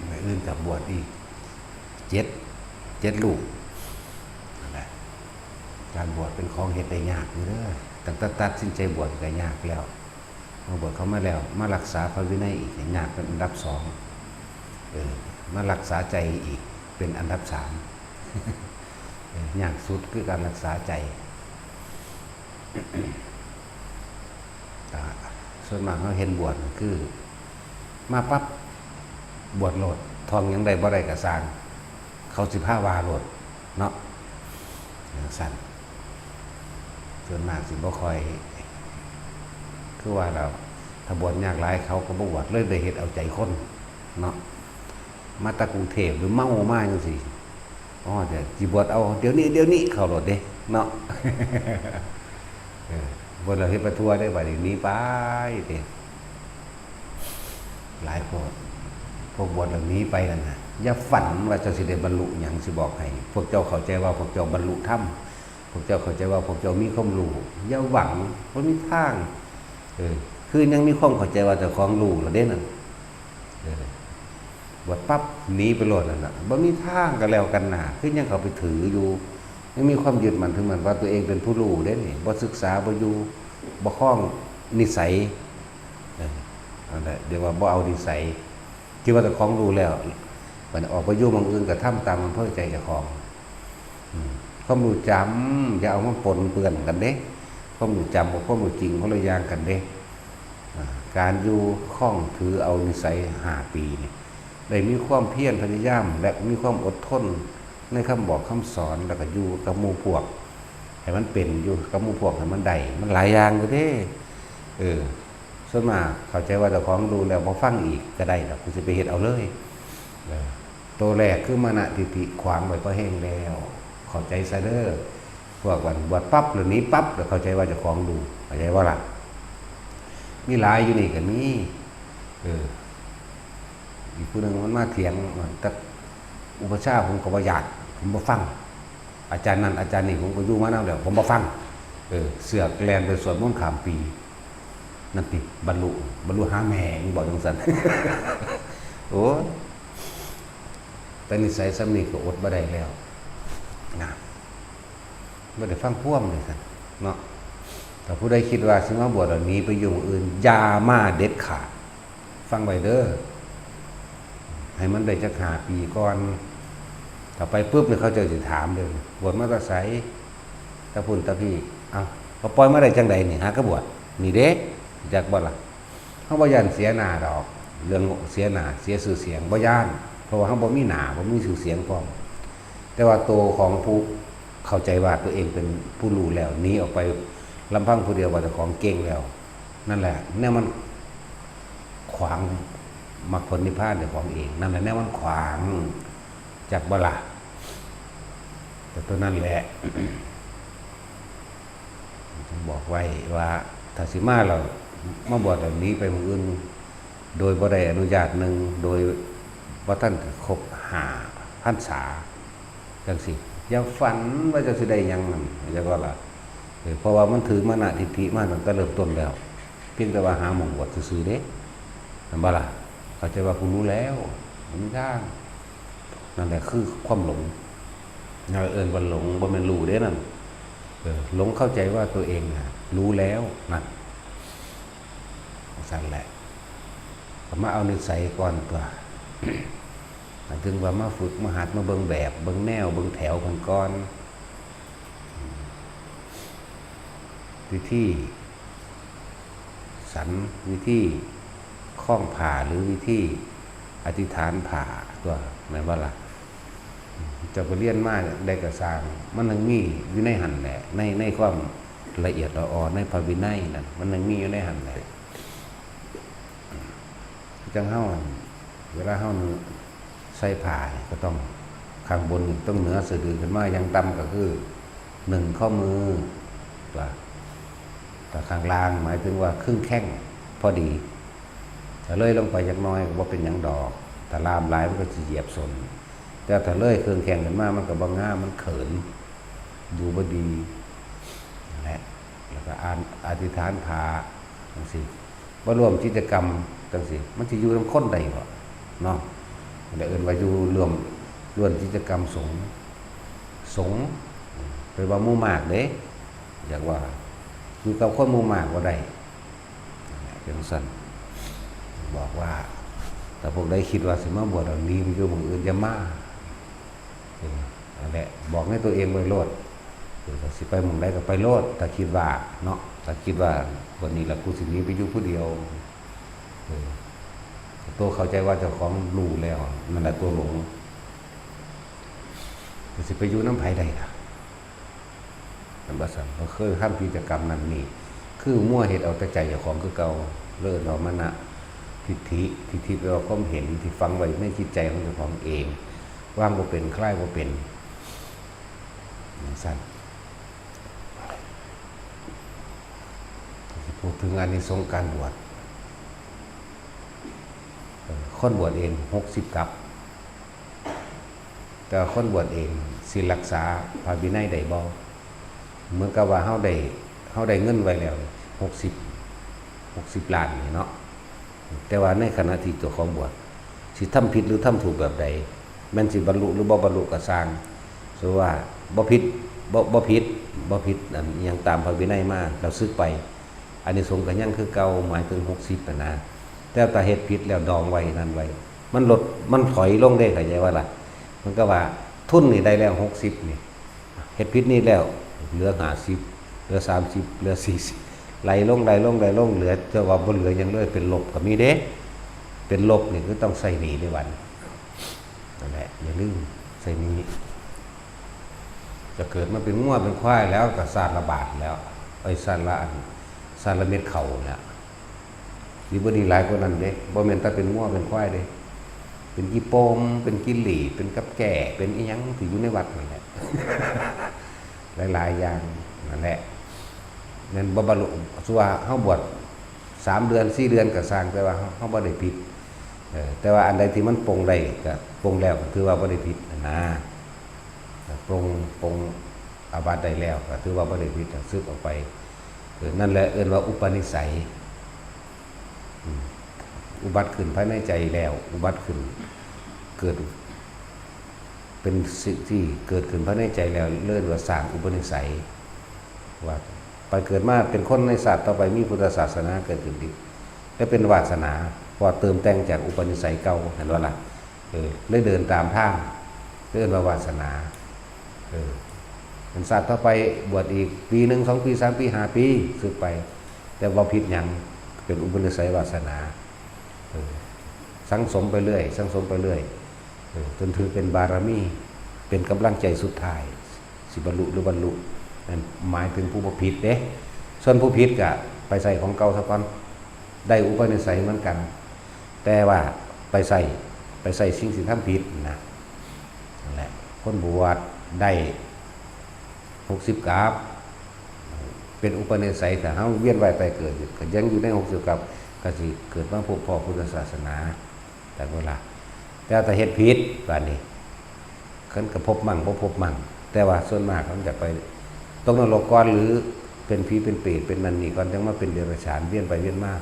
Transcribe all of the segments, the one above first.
ไปอื่นกับบวชอีกเจ็ดลูกนั่นแหละการบวชเป็นของเหตุได้ยากอยู่เด้อตั้งแต่ตัดสินใจบวชก็ยากแล้วมาบวชเขามาแล้วมารักษาพระวินัยอีกยากเป็นอันดับสองมารักษาใจอีกเป็นอันดับสามยากสุดคือการรักษาใจส่วนมากเขาเห็นบวชคือมาปั๊บบวชโหลดทองยังได้บ่ได้กระสางเขา15 วาโหลดเนาะสั่นส่วนมากสิบ่ค่อยคือว่าเราถ้าบวชยากหลายเขาก็บ่บวชเลยได้เฮ็ดเอาใจคนเนาะมาตะกรุงเทพหรือเมามาจังซี่อ๋อเดี๋ยวสิบวชเอาเดี๋ยวนี้เข้าโหลดเด้เนาะบวชเราเฮ็ดไปทั่วได้บัดนี้ไปเด้หลายคนพวกบวชเหล่านี้ไปนั่นนะอย่าฝันว่าเจ้าสิได้บรรลุหยังสิบอกให้พวกเจ้าเข้าใจว่าพวกเจ้าบรรลุธรรมพวกเจ้าเข้าใจว่าพวกเจ้ามีความรู้อย่าหวังบ่มีทางคือยังมีความเข้าใจว่าเจ้าของรู้แล้วเด้นั่นบวชปั๊บหนีไปโลดนั่นน่ะบ่มีทางก็แล้วกันน่ะคือยังเขาไปถืออยู่ยังมีความยึดมั่นถึงมันว่าตัวเองเป็นผู้รู้เด้นี่บ่ศึกษาบ่อยู่บ่คล้องนิสัยนั่นแหละเดี๋ยวว่าบ่เอานิสัยคิดว่าเจ้าของรู้แล้วมันออกไปอยู่บางอื่นก็ทำตามอำเภอใจเจ้าของความรู้จำอย่าเอามาปนเปื้อนกันเด้ความรู้จำกับความรู้จริงคนละอย่างกันเด้การอยู่คล้องถือเอานิสัย5 ปีนี่ได้มีความเพียรพยายามและมีความอดทนในคำบอกคำสอนแล้วก็อยู่กับหมู่พวกให้มันเป็นอยู่กับหมู่พวกให้มันได้มันหลายอย่างอยู่เด้ส่วนมากเข้าใจว่าเจ้าของรู้แล้วบ่ฟังอีกก็ได้ล่ะกูสิไปเฮ็ดเอาเลยตัวแรกคือมานะทิฏฐิขวางไว้พอแห้งแล้วเข้าใจซะเด้อพวกวันบวชปั๊บหรือนี้ปั๊บแล้วเข้าใจว่าเจ้าของรู้เข้าใจว่าล่ะมีหลายอยู่นี่ก็มีอีกผู้หนึ่งมันมาเถียงแต่อุปชฌาย์ผมก็บ่อยากผมบ่ฟังอาจารย์นั้นอาจารย์นี่ผมก็อยู่มานำแล้วผมบ่ฟังเสือกแลนไปสวดมนต์ข้ามปีนั่นติบรรลุหาแม่งบอกจังซั่น โอ้แต่นิสัยสำนีก็อดบ่ได้แล้วนะบ่ได้ฟังพ่วงเลยซั่นเนาะแต่ผู้ใดคิดว่าสิมาบวชแล้วหนีไปอยู่อื่นอย่ามาเด็ดขาดฟังไว้เด้อให้มันได้จัก5 ปีก่อนถ้าไปปุ๊บเนี่ยเขาจะสิถามเลยบวชมาแต่ไสตะพุ่นตะพี่เอ้าเขาปล่อยมาได้จังได๋นี่หากระบวชนี่เด้จักบ่ล่ะเฮาบ่ย่านเสียหน้าดอกเรื่องเสียหน้าเสียชื่อเสียงบ่ย่านเพราะว่าเฮาบ่มีหน้าบ่มีชื่อเสียงพร้อมแต่ว่าโตของผู้เข้าใจว่าตัวเองเป็นผู้รู้แล้วหนีออกไปลำพังผู้เดียวว่าเจ้าของเก่งแล้วนั่นแหละแนวมันขวางมรรคผลนิพพานเจ้าของเองนั่นแหละแนวมันขวางจักบ่ล่ะแต่ตัวนั้นแหละ ต้องบอกไว้ว่าถ้าสิมาเรามาบวชแบบนี้ไปมื้ออื่นโดยบ่ได้อนุญาตหนึ่งโดยบ่ทันครบ5 พรรษาจังซี่อย่าฝันว่าจะสิได้หยังนั่นจักว่าล่ะเพราะว่ามันถือมานะทิฏฐิมาตั้งแต่เริ่มต้นแล้วเพียงแต่ว่าหาหม่องบวชซื่อๆเด้นั่นบ่ล่ะเข้าใจว่ากูรู้แล้วมันมีทางนั่นแหละคือความหลงว่าหลงบ่แม่นรู้เด้นั่นหลงเข้าใจว่าตัวเองรู้แล้วนั่นสั่นแหละมาเอานิสัยก่อนตัวถึงว่ามาฝึกมาหัดมาเบิ่งแบบเบิ่งแนวเบิ่งแถวกันก่อนวิธีสันวิธีคล้องผ่าหรือวิธีอธิษฐานผ่าตัวแม่นบ่ล่ะจะไปเรียนมาได้กระสร้างมันยังมีอยู่ในหันแหละในความละเอียดละอ่อนในพระวินัยนั่นมันยังมีอยู่ในหันแหละจังเฮาเวลาเฮาใส่ผ้าก็ต้องข้างบนต้องเหนือสะดือขึ้นมาอย่างต่ำก็คือ1 ข้อมือตัวแต่ข้างล่างหมายถึงว่าครึ่งแข้งพอดีถ้าเลยลงไปจักน้อยก็บ่เป็นหยังดอกถ้าลามหลายมันก็สิเหยียบสนแต่ถ้าเลยเครื่องแข่งกันมากมันก็บ่งามมันเขินดูบ่ดีนั่นแหละแล้วก็อธิษฐานพาจังซี่บ่รวมกิจกรรมจังซี่มันสิอยู่นำคนได้บ่เนาะ แต่เอิ้นว่าอยู่รวมร่วมกิจกรรมสงฆ์เป็นว่าหมู่มากเด้อยากว่าอยู่กับคนหมู่มากบ่ได้เป็นซั่นบอกว่าแต่พวกได้คิดว่าสิมาบวชเอานี้มันอยู่หมู่อื่นจะมานั่นแหละบอกให้ตัวเองไว้โลดสิไปหมู่ใดก็ไปโลดถ้าคิดว่าเนาะถ้าคิดว่าวันนี้ล่ะกูสิหนีไปอยู่ผู้เดียวตัวเข้าใจว่าเจ้าของรู้แล้วนั่นแหละตัวหลงสิไปอยู่น้ำไผใดล่ะนั่นบ่ซั่นบ่เคยทำกิจกรรมนั้นนี่คือมั่วเฮ็ดเอาแต่ใจเจ้าของคือเก่าเลิศเอามนะทิฏฐิแปลว่าความเห็นที่ฟังไว้ในจิตใจของเจ้าของเองว่างบ่เป็นคลายบ่เป็นซั่นพูดถึงอานิสงส์การบวชคนบวชเอง60กับแต่คนบวชเองสิรักษาพระวินัยได้บ่เหมือนกับว่าเฮาได้เงินไว้แล้ว60ล้านนี่เนาะแต่ว่าในขณะที่ตัวของบวชสิทำผิดหรือทำถูกแบบใดแม่นสิบรรลุหรือบ่บรรลุก็สร้างสมมุติว่าบ่ผิดอันอิหยังตามพระวินัยมาเราสึกไปอานิสงส์ก็ยังคือเก่าหมายถึง60นะแต่ถ้าเฮ็ดผิดแล้วดองไว้นั่นไว้มันลดมันถอยลงได้เข้าใจว่าล่ะมันก็ว่าทุนนี่ได้แล้ว60นี่เฮ็ดผิดนี่แล้วเหลือ50เหลือ30เหลือ40ไหลลงเหลือจะว่าบ่เหลือหยังเลยเป็นลบก็มีเด้เป็นลบนี่คือต้องใส่หนี้ในวันนั่นแหละอย่าลืมใส่หนี้จะเกิดมาเป็นงัวเป็นควายแล้วก็สารละบาทแล้วไอ้สารละเม็ดเข่าแล้วดีบ่ดีหลายกว่านั้นเด้บ่แม่นแต่เป็นงัวเป็นควายเด้เป็นกี่โปมเป็นกิหลีเป็นกับแก่เป็นอีหยังที่อยู่ในวัดนั่นแหละ หลายๆอย่างนั่นแหละนั่นบ่บรรลุสัวเฮาบวช3 เดือน4 เดือนก็สร้างแต่ว่าเฮาบ่ได้ผิดแต่ว่าอันใดที่มันปรงได้ก็ปรงแล้วก็ถือว่าบ่ได้ผิดนะปรงอาบัติได้แล้วก็ถือว่าบ่ได้ผิดสึกออกไปนั่นแหละเอิ้นว่าอุปนิสัยอุบัติขึ้นภายในใจแล้วอุบัติขึ้นเกิดเป็นสิ่งที่เกิดขึ้นภายในใจแล้วเลื่อนว่าสร้างอุปนิสัยว่าไปเกิดมาเป็นคนในศาสตร์ต่อไปมีพุทธศาสนาเกิดขึ้นดีและเป็นวาสนาพอเติมแต่งจากอุปนิสัยเก่าเห็นว่าล่ะเลยเดินตามทางเลื่อนว่าวาสนาเป็นศาสตร์ต่อไปบวชอีกปี1 2 ปี3 ปี 5 ปีสึกไปแต่ว่าผิดหยังเป็นอุปนิสัยวาสนาสังสมไปเรื่อยจนถือเป็นบารมีเป็นกำลังใจสุดท้ายสิบรรลุหรือบรรลุนั่นหมายถึงผู้ผิดเด้ส่วนผู้ผิดก็ไปใส่ของเก่าซะก่อนได้อุปนิสัยเหมือนกันแต่ว่าไปใส่สิ่งที่ทำผิดนะนั่นแหละคนบวชได้60กับเป็นอุปนิสัยแต่เฮาเวียนว่ายไปเกิดก็ยังอยู่ใน60กับก็สิเกิดมาพบพ่อพุทธศาสนาแต่เวลาแต่ถ้าเฮ็ดผิดบาดนี้คันก็พบมั่งบ่พบมั่งแต่ว่าส่วนมากมันจะไปตกนรกก่อนหรือเป็นผีเป็นเปรตเป็นนั่นนี่ก่อนจังมาเป็นเดรัจฉานเวียนไปเวียนมา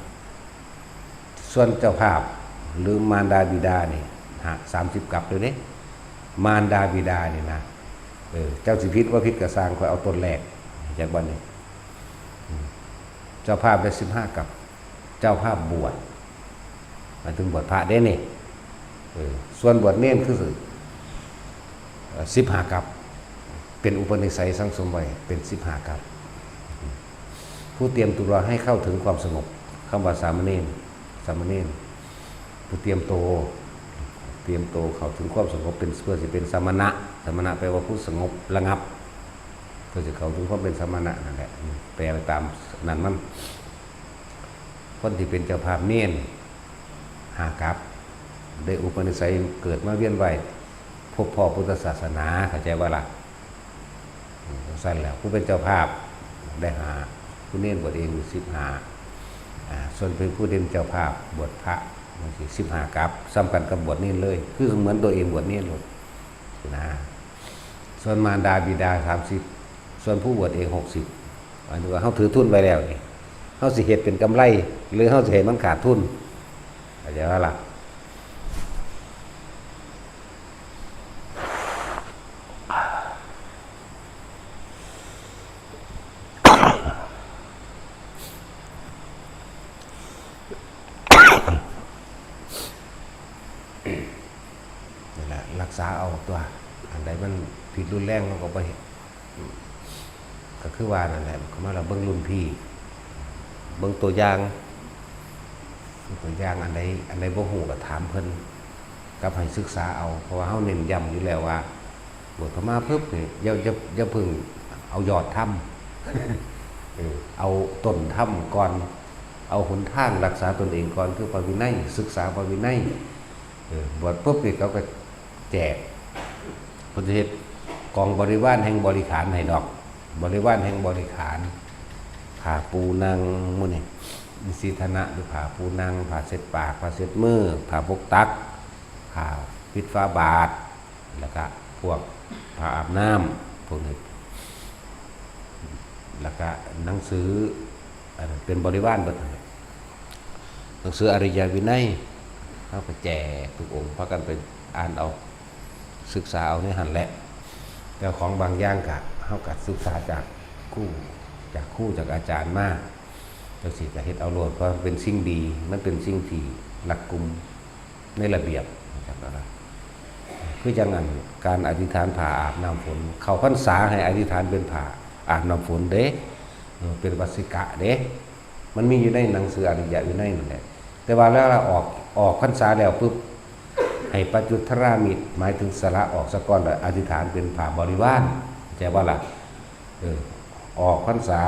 ส่วนเจ้าภาพหรือมารดาบิดานี่30กับเลยเด้มารดาบิดานี่นะเจ้าสิผิดว่าผิดก็สร้างค่อยเอาต้นแรกจากวันนี้เจ้าภาพได้15กับเจ้าภาพบวชหมายถึงบวชพระได้นี่ส่วนบวชเน้นคือ15กับเป็นอุปนิสัยสังสมไว้เป็น15กับผู้เตรียมตัวให้เข้าถึงความสงบคำว่าสามเณรผู้เตรียมโตเข้าถึงความสงบเป็นเพื่อสิเป็นสมณะแปลว่าผู้สงบระงับเพื่อจะเข้าถึงความเป็นสมณะนั่นแหละแปลไปตามนั้นมันคนที่เป็นเจ้าภาพเน้น5กับได้อุปนิสัยเกิดมาเวียนว่ายพบพ่อพุทธศาสนาเข้าใจว่าล่ะสั้นแล้วผู้เป็นเจ้าภาพได้5ผู้เน้นบวชเองอยู่15ส่วนเป็นผู้เน้นเจ้าภาพบวชพระมันสิ15กับซ้ำกันกับบวชเน้นเลยคือเหมือนตัวเองบวชเน้นเลยนะส่วนมารดาบิดา30ส่วนผู้บวชเอง60อันนี้ว่าเฮาถือทุนไปแล้วนี่เฮาสิเฮ็ดเป็นกำไรหรือเฮาสิเฮ็ดมันขาดทุนเข้าใจว่าล่ะ ษาเอาตัวอันใดมันผิดรุนแรงเราก็ไปก็คือว่านั่นแหละเขามาเราเบิ่งรุ่นพี่เบิ่งตัวอย่างอันใดบ่ฮู้ก็ถามเพิ่นกับให้ศึกษาเอาเพราะว่าเฮาเน้นย้ำอยู่แล้วว่าบวชเข้ามาปึ๊บนี่อย่าเพิ่งเอายอดถ้ำเอาต้นถ้ำก่อนเอาหนทางรักษาตนเองก่อนคือพระวินัยศึกษาพระวินัยบวชปุ๊บนี่เขาก็แจกพุทธเฮ็ดกองบริวารแห่งบริขารให้ดอกบริวารแห่งบริขารผ้าปูนางมื้อนี่มีสีธนะหรือผ้าปูนางผ้าเช็ดปากผ้าเช็ดมือผ้าปกตักผ้าปิดฝาบาทแล้วก็พวกผ้าอาบน้ำพวกนี้แล้วก็หนังสือเป็นบริวารเบิดหนังสืออริยวินัยเขาไปแจกทุกองค์พากันไปอ่านเอาศึกษาเอาในหันแหละแต่ของบางอย่างกะเขากัดศึกษาจากคู่จากอาจารย์มากจังสิกะเฮ็ดเอาโลดเพราะมันเป็นสิ่งดีมันเป็นสิ่งที่รักกุมในระเบียบจากอะไรคือจังนั้นการอธิษฐานผ่าอาบน้ำฝนเข้าพรรษาให้อธิษฐานเป็นผ่าอาบน้ำฝนเด้เป็นวัสิกะเด้มันมีอยู่ในหนังสืออริยวินัยนั่นแหละแต่ว่าแล้วเราออกพรรษาแล้วปุ๊บให้ปัจจุทรามิตรหมายถึงสละออกสะก้อนแล้วอธิษฐานเป็นผ่าบริวารใช่ว่าล่ะออกพรรษา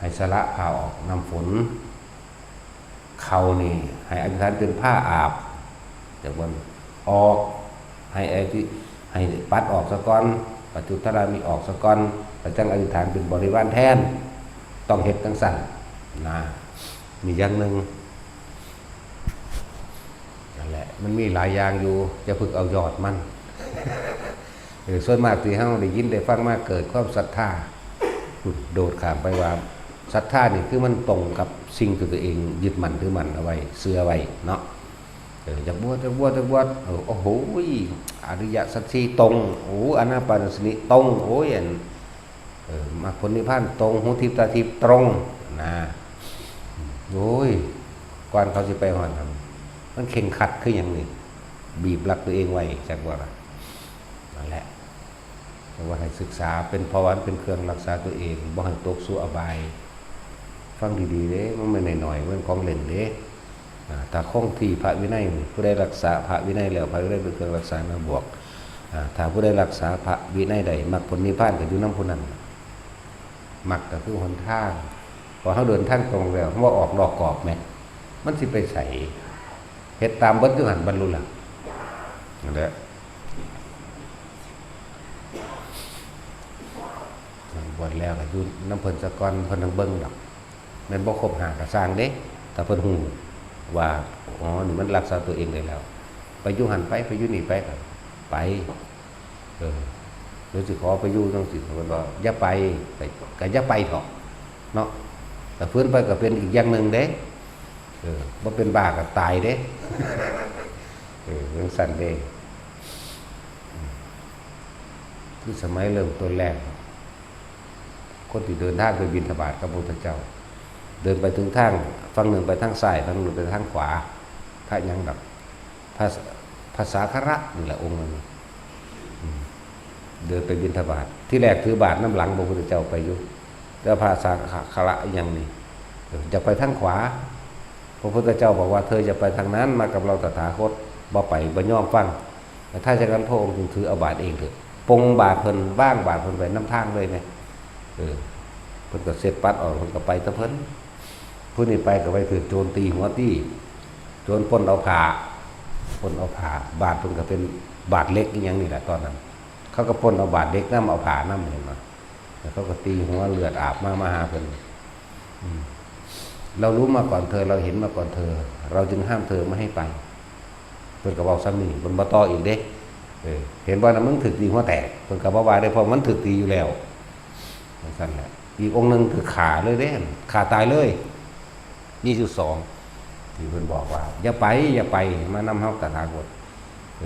ให้สละผ่าออกน้ำฝนเขานี่ให้อธิษฐานเป็นผ้าอาบจากวันออกให้ปัดออกสะก้อนปัจจุทรามิออกสะก้อนแล้วจังอธิษฐานเป็นบริวารแทนต้องเฮ็ดจังสั่นนะมีอย่างหนึ่งนั่นแหละมันมีหลายอย่างอยู่จะฝึกเอายอดมัน ส่วนมากที่เฮาได้ยินได้ฟังมากเกิดความศรัทธาโดดข้ามไปว่าศรัทธานี่คือมันตรงกับสิ่งที่ตัวเองยึดมั่นถือมั่นเอาไว้เชื่อไว้เนาะจากบวชโอ้โหอริยสัจสี่ตรงโอ้อนาปานสติตรงโอ้ยมรรคผลนิพพานตรงหูทิพย์ตาทิพย์ตรงนะโอ้ยก่อนเขาจะไปหอนทำมันเข่งขัดคืออย่างนี้บีบรักตัวเองไว้จากว่านั่นแหละแต่ว่าให้ศึกษาเป็นภาวะเป็นเครื่องรักษาตัวเองบ่ให้ตกสู่อบายฟังดีๆเด้มันไม่หน่อยๆมันของเล่นเด้ถ้าคงที่พระวินัยผู้ใดรักษาพระวินัยแล้วพระวินัยเป็นเครื่องรักษามาบวกถ้าผู้ใดรักษาพระวินัยใดมรรคผลนิพพานก็อยู่นำผู้นั้นมรรคก็คือหนทางพอเขาเดินทางตรงแล้วว่าออกนอกกรอบแม่มันสิไปใส่เฮ็ดตามเบิดอยู่หันบรรลุล่ะนั่นแหละบวชแล้วก็อยู่น้ำเพิ่นสะก่อนเพิ่นทั้งเบิ่งดอกแม่นบ่ครบหาก็สร้างเด้ถ้าเพิ่นฮู้ว่าอ๋อนี่มันรักษาตัวเองได้แล้วไปอยู่หันไปอยู่นี่ไปก็ไปหรือสิขอไปอยู่จังซี่เพิ่นว่าอย่าไปก็อย่าไปเถาะเนาะแต่เพิ่นไปก็เป็นอีกอย่างนึงเด้บ่เป็นบ้าก็ตายเด้เรื่องสั่นเด้คือสมัยเริ่มต้นแรกคนที่เดินทางไปบิณฑบาตกับพระพุทธเจ้าเดินไปถึงทางฝั่งหนึ่งไปทางซ้ายฝั่งหนึ่งไปทางขวาพระยังแบบภาษาคระนี่แหละองค์นั้นเดินไปบิณฑบาตที่แรกถือบาตรน้ำหลังพระพุทธเจ้าไปอยู่แต่ภาษาคระยังนี่จะไปทางขวาพระพุทธเจ้าบอกว่าเธอจะไปทางนั้นมากับเราตถาคตบ่ไปบ่ย่อมฟังแต่ถ้าจะกันพระองค์จึงถือเอาบาตรเองเถอะปงบาตรเพิ่นบ้างบาตรเพิ่นไปน้ำทางเลยไหมเพิ่นก็เสร็จปัดออกเพิ่นก็ไปตะเพิ่นผู้นี้ไปก็ไปถือโจรตีหัวตีโจรปล้นเอาผ้าบาตรเพิ่นก็เป็นบาตรเล็กอย่างนี้แหละตอนนั้นเขาก็ปล้นเอาบาตรเล็กนำเอาผ้านำเห็นมั้ยแล้วเขาก็ตีหัวเลือดอาบมาหาเพิ่นเรารู้มาก่อนเธอเราเห็นมาก่อนเธอเราจึงห้ามเธอไม่ให้ไปเพิ่นก็เว้าซ้ำนี่เพิ่นบ่ต่ออีกเด้เห็นว่าน่ะมึงถึกตีหัวแตกเพิ่นก็บ่ว่าได้เพราะมันถึกตีอยู่แล้วนั่นแหละอีกองค์นึงคือขาเลยเด้ขาตายเลย22ที่เพิ่นบอกว่าอย่าไปมานำเฮาตถาคต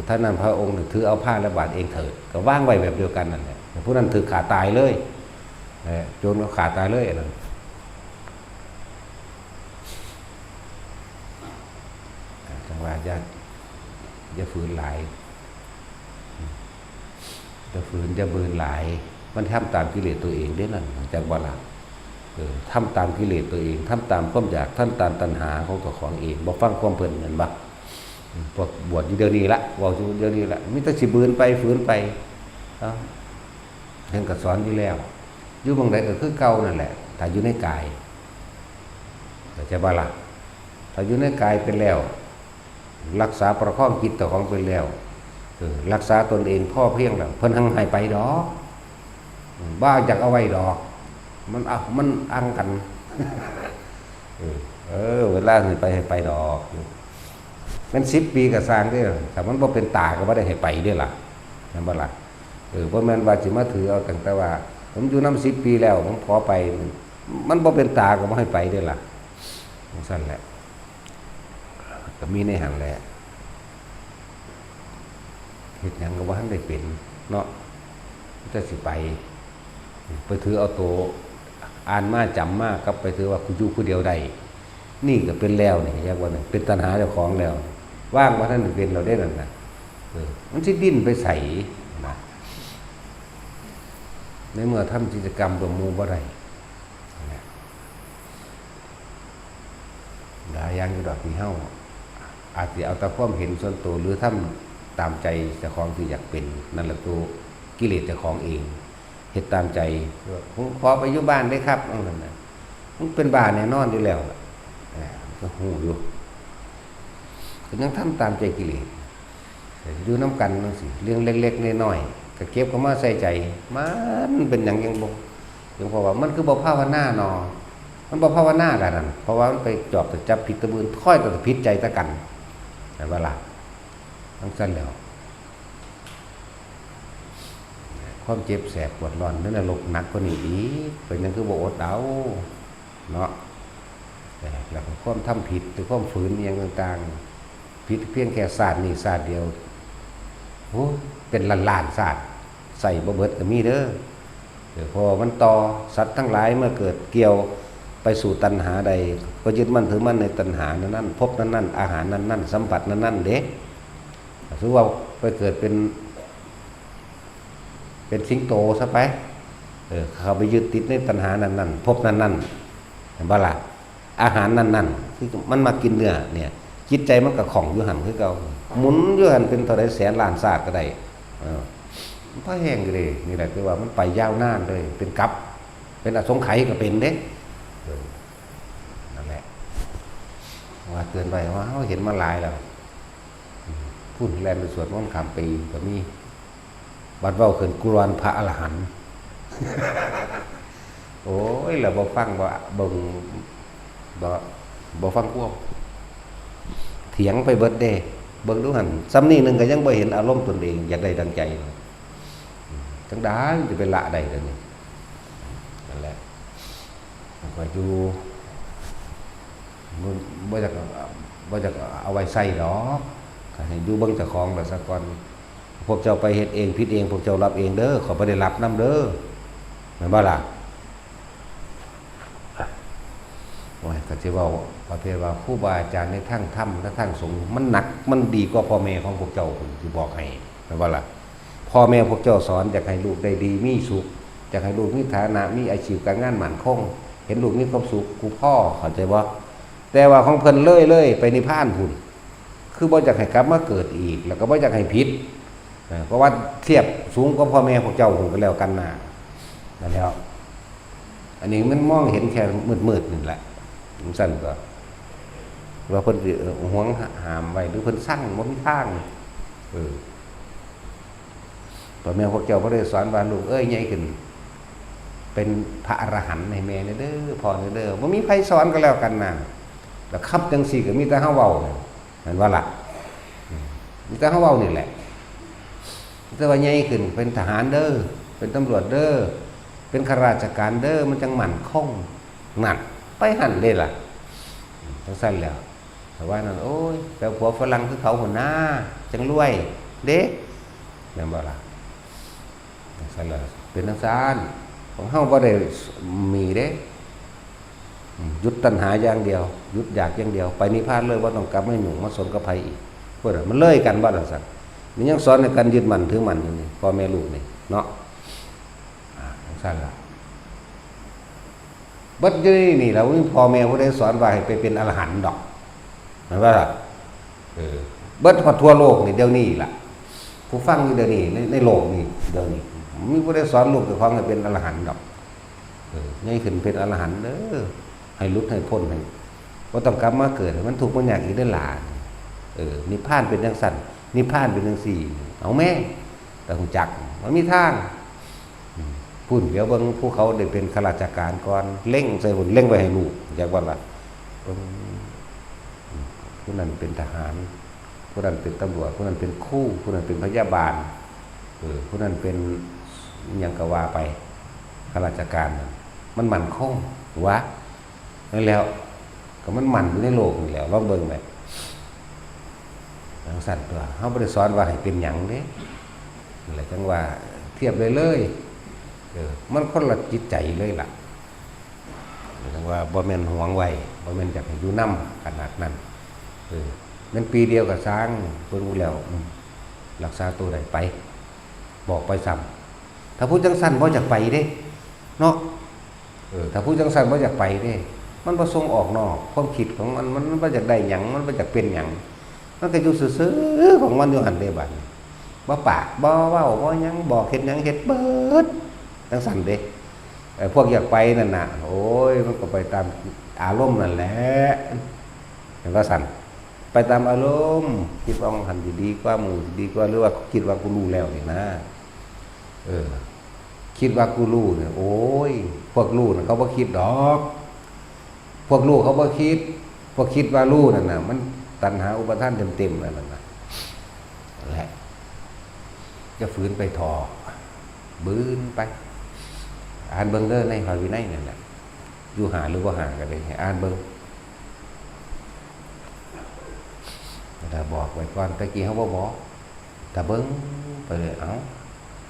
ท่านนั้นพระองค์ถือเอาผ้าและบาตรเองเถิดก็วางไว้แบบเดียวกันนั่นแหละผู้นั้นถือขาตายเลยโจรก็ขาตายเลยนั่นจังว่าอย่าฝืนหลาย จะฝืนจะเบินหลายมันทำตามกิเลสตัวเองได้นั่นจากบ่ล่ะทำตามกิเลสตัวเองทำตามความอยากทำตามตัณหาของตัวของเองบ่ฟังความเพลินนั่นบ่พวกบวชเดี๋ยวนี้ละว่าเดี๋ยวนี้ละมิแต่สิเบินไปฝืนไปเท่านก็สอนอยู่แล้วอยู่บางใดก็คือเก่านั่นแหละถ้าอยู่ในกายแต่จะบ่ล่ะถ้าอยู่ในกายเป็นแล้วรักษาประคองจิตตัวของเป็นแล้วรักษาตนเองพ่อเพียงแล้วเพิ่นหังให้ไปดอกบ้าอยากเอาไว้ดอกมันอังกันเวลาให้ไปดอกมัน10 ปีก็สร้างได้แต่มันบ่เป็นตาก็บ่ได้ให้ไปเด้อล่ะแม่นบ่ล่ะบ่แม่นว่าสิมาถือเอาตั้งแต่ว่าผมอยู่นำ10 ปีแล้วผมขอไปมันบ่เป็นตาก็บ่ให้ไปเด้อล่ะจังซั่นแหละก็มีในหันแหละเฮ็ดหยังก็บ่ทันได้เป็นเนาะจะสิไปถือเอาโตอ่านมาจำมากับไปถือว่ากูอยู่ผู้เดียวได้นี่ก็เป็นแล้วนี่อยากว่านึงเป็นตัณหาเจ้าของแล้วว่างว่าท่านเป็นเราได้นั่นน่ะมันสิดิ้นไปใส่นะในเมื่อทำกิจกรรมตัวมูบ่ได้หลายอย่างอยู่ดอกที่เฮาอาจสิเอาแต่ความเห็นส่วนตัวหรือทำตามใจเจ้าของที่อยากเป็นนั่นแหละตัวกิเลสเจ้าของเองเฮ็ดตามใจผมขอไปอยู่บ้านได้ครับนั่นน่ะมันเป็นบ้านแน่นอนอยู่แล้วก็ฮู้อยู่ก็ยังทำตามใจกิเลสอยู่น้ำกันจังซี่เรื่องเล็กๆน้อยๆก็เก็บเข้ามาใส่ใจมันเป็นหยังยังบ่ยังเพราะว่ามันคือบ่ภาวนาเนาะมันบ่ภาวนาแล้วนั่นเพราะว่ามันไปจอบแต่จับผิดตะบืนค่อยแต่ผิดใจตะกันแต่ว่าล่ะทั้งสั้นแล้วความเจ็บแสบปวดร้อนนั่นน่ะลกหนักกว่านี้อีกเป็นหยังคือบ่อดเอาเนาะแล้วก็ความทำผิดหรือความฝืนอย่างต่างๆผิดเพียงแค่ศาสตร์นี่ศาสตร์เดียวโอ้เป็นล้านๆศาสตร์ใส่บ่เบิดก็มีเด้อพอมันต่อสัตว์ทั้งหลายเมื่อเกิดเกี่ยวไปสู่ตัณหาใดก็ยึดมั่นถือมั่นในตัณหานั้นพบนั้นอาหารนั้นสัมผัสนั้นเด้ถือว่าไปเกิดเป็นสิงโตซะไปเขาไปยึดติดในตัณหานั้นพบนั้นเห็นบ่ล่ะอาหารนั้นคือมันมากินเนื้อเนี่ยจิตใจมันก็ของอยู่หันคือเก่าหมุนอยู่หันเป็นเท่าใดแสนล้านศาสตร์ก็ได้มันพอแห้งอยู่เลยนี่แหละคือว่ามันไปยาวนานเลยเป็นกับเป็นอสงไขยก็เป็นเด้นั่นแหละว่าเตือนไปว่าเขาเห็นมาหลายแล้วพูดแลนไปสวดมนต์ข้ามปีก็มีบัดเว้าขึ้นกุรานพระอรหันต์โอ้ยแล้วบ่ฟังบ่เบิ่งบ่ฟังพวกเถียงไปเบิดเด้เบิ่งดูหั่นซ้ำนี่นึงก็ยังบ่เห็นอารมณ์ตนเองอยากได้ดังใจจังได๋จะไปละได้เด้อนี่นั่นแหละก็อยู่บ่อยากเอาไว้ใส่ดอกก็ให้อยู่เบิ่งเจ้าของแล้วซะก่อนพวกเจ้าไปเฮ็ดเองผิดเองพวกเจ้ารับเองเด้อขอบ่ได้รับนำเด้อแม่นบ่ล่ะโอ้ยก็สิเว้าประเภทว่าครูบาอาจารย์ในทางธรรมและทางสงฆ์มันหนักมันดีกว่าพ่อแม่ของพวกเจ้าผมสิบอกให้แม่นบ่ล่ะพ่อแม่พวกเจ้าสอนอยากให้ลูกได้ดีมีสุขอยากให้ลูกมีฐานะมีอาชีพการงานมั่นคงเห็นลูกมีความสุขกูพ่อเข้าใจบ่แต่ว่าของเพิ่นเลยไปนิพพานพุ่นคือบ่อยากให้กลับมาเกิดอีกแล้วก็บ่อยากให้ผิดเพราะว่าเทียบสูงกว่าพ่อแม่พวกเจ้าพุ่นก็แล้วกันน่ะนั่นแล้วอันนี้มันมองเห็นแค่มืดๆนี่แหละสั่นก็ว่าเพิ่นหวงหามไว้หรือเพิ่นสั่งบ่มีทางพ่อแม่พวกเจ้าบ่ได้สอนว่าลูกเอ้ยใหญ่ขึ้นเป็นพระอรหันต์ให้แม่เด้อพ่อเด้อบ่มีไผสอนก็แล้วกันน่ะแล้วครับจังซี่ก็มีแต่เฮาเว้าเห็นว่าล่ะมีแต่เฮาเว้านี่แหละแต่ว่าใหญ่ขึ้นเป็นทหารเด้อเป็นตำรวจเด้อเป็นข้าราชการเด้อมันจังมั่นคงนั่นไปหั่นเด้ล่ะจังซั่นแล้วแต่ว่านั่นโอ้ยแปลผัวฝรั่งคือเขาหัวหน้าจังรวยเด้แม่นบ่ล่ะจังซั่นแล้วเป็นจังซั่นของเฮาบ่ได้มีเด้หยุดตัณหาอย่างเดียวหยุดอยากอย่างเดียวไปนิพพานเลยบ่ต้องกลับมายุ่งมาสนกับไผอีกเพิ่นมันเลยกันบ่ล่ะซั่น มันยังสอนในการยึดมั่นถือมั่นอยู่นี่พ่อแม่ลูกนี่เนาะสั้นละบัดนี้นี่เราพ่อแม่ผู้ใดสอนว่าให้ไปเป็นอรหันต์ดอกเห็นป่ะล่ะเบิดทั่วโลกนี่เดี๋ยวนี้ล่ะผู้ฟังอยู่เดี๋ยวนี้ในโลกนี่เดี๋ยวนี้มีผู้ใดสอนลูกกับความให้เป็นอรหันต์ดอกง่ายขึ้นเป็นอรหันต์เด้อให้หลุดให้พ้นให้บ่ต้องกลับมาเกิดมันทุกข์มันยากอีกได้หลายนิพพานเป็นจังซั่นนิพพานเป็นจังซี่เอาแม่แต่ฮู้จักมันมีทางพูดเดี๋ยวเบิ่งผู้เขาได้เป็นข้าราชการก่อนเร่งใส่หุ่นเร่งไว้ให้ลูกอยากว่าล่ะผู้นั้นเป็นทหารผู้นั้นเป็นตำรวจผู้นั้นเป็นครูผู้นั้นเป็นพยาบาลผู้นั้นเป็นหยังก็ว่าไปข้าราชการมันมั่นคงวะนั่นแล้วก็มันมั่นอยู่ในโลกนี่แล้วลองเบิ่งไปจังซั่นตัวเฮาบ่ได้สอนว่าให้เป็นหยังเด้นั่นแหละจังว่าเทียบเลยมันคนละจิตใจเลยล่ะจังว่าบ่แม่นหวงไว้บ่แม่นอยากให้อยู่นำขนาดนั้นมันปีเดียวก็สร้างเพิ่นรู้แล้วรักษาตัวได้ไปบอกไปซ้ำถ้าพูดจังซั่นบ่อยากไปเด้เนาะถ้าพูดจังซั่นบ่อยากไปเด้มันบ่ส่งออกนอกความคิดของมันบ่อยากได้หยังมันบ่อยากเป็นหยังมันก็อยู่ซื่อๆของมันอยู่หั่นเด้บัดบ่ปากบ่เว้าบ่หยังบอกเฮ็ดหยังเฮ็ดเบิดจังซั่นเด้พวกอยากไปนั่นน่ะโอ้ยมันก็ไปตามอารมณ์นั่นแหละเห็นว่าซั่นไปตามอารมณ์คิดว่ามันหันดีกว่ามือดีกว่าหรือว่าคิดว่ากูรู้แล้วนี่นะคิดว่ากูรู้เนี่ยโอ้ยพวกรู้น่ะเขาบ่คิดดอกพวกรู้เขาบ่คิดพวกคิดว่ารู้นั่นน่ะมันตัณหาอุปาทานเต็มๆนั่นน่ะแหละจะฝืนไปทอบื้นไปอ่านเบิ่งเด้อในพระวินัยนั่นแหละอยู่หาหรือบ่หาก็ได้ให้อ่านเบิ่งถ้าบอกไว้ก่อนตะกี้เขาบ่บอกแต่เบิ้งไปเลยเอ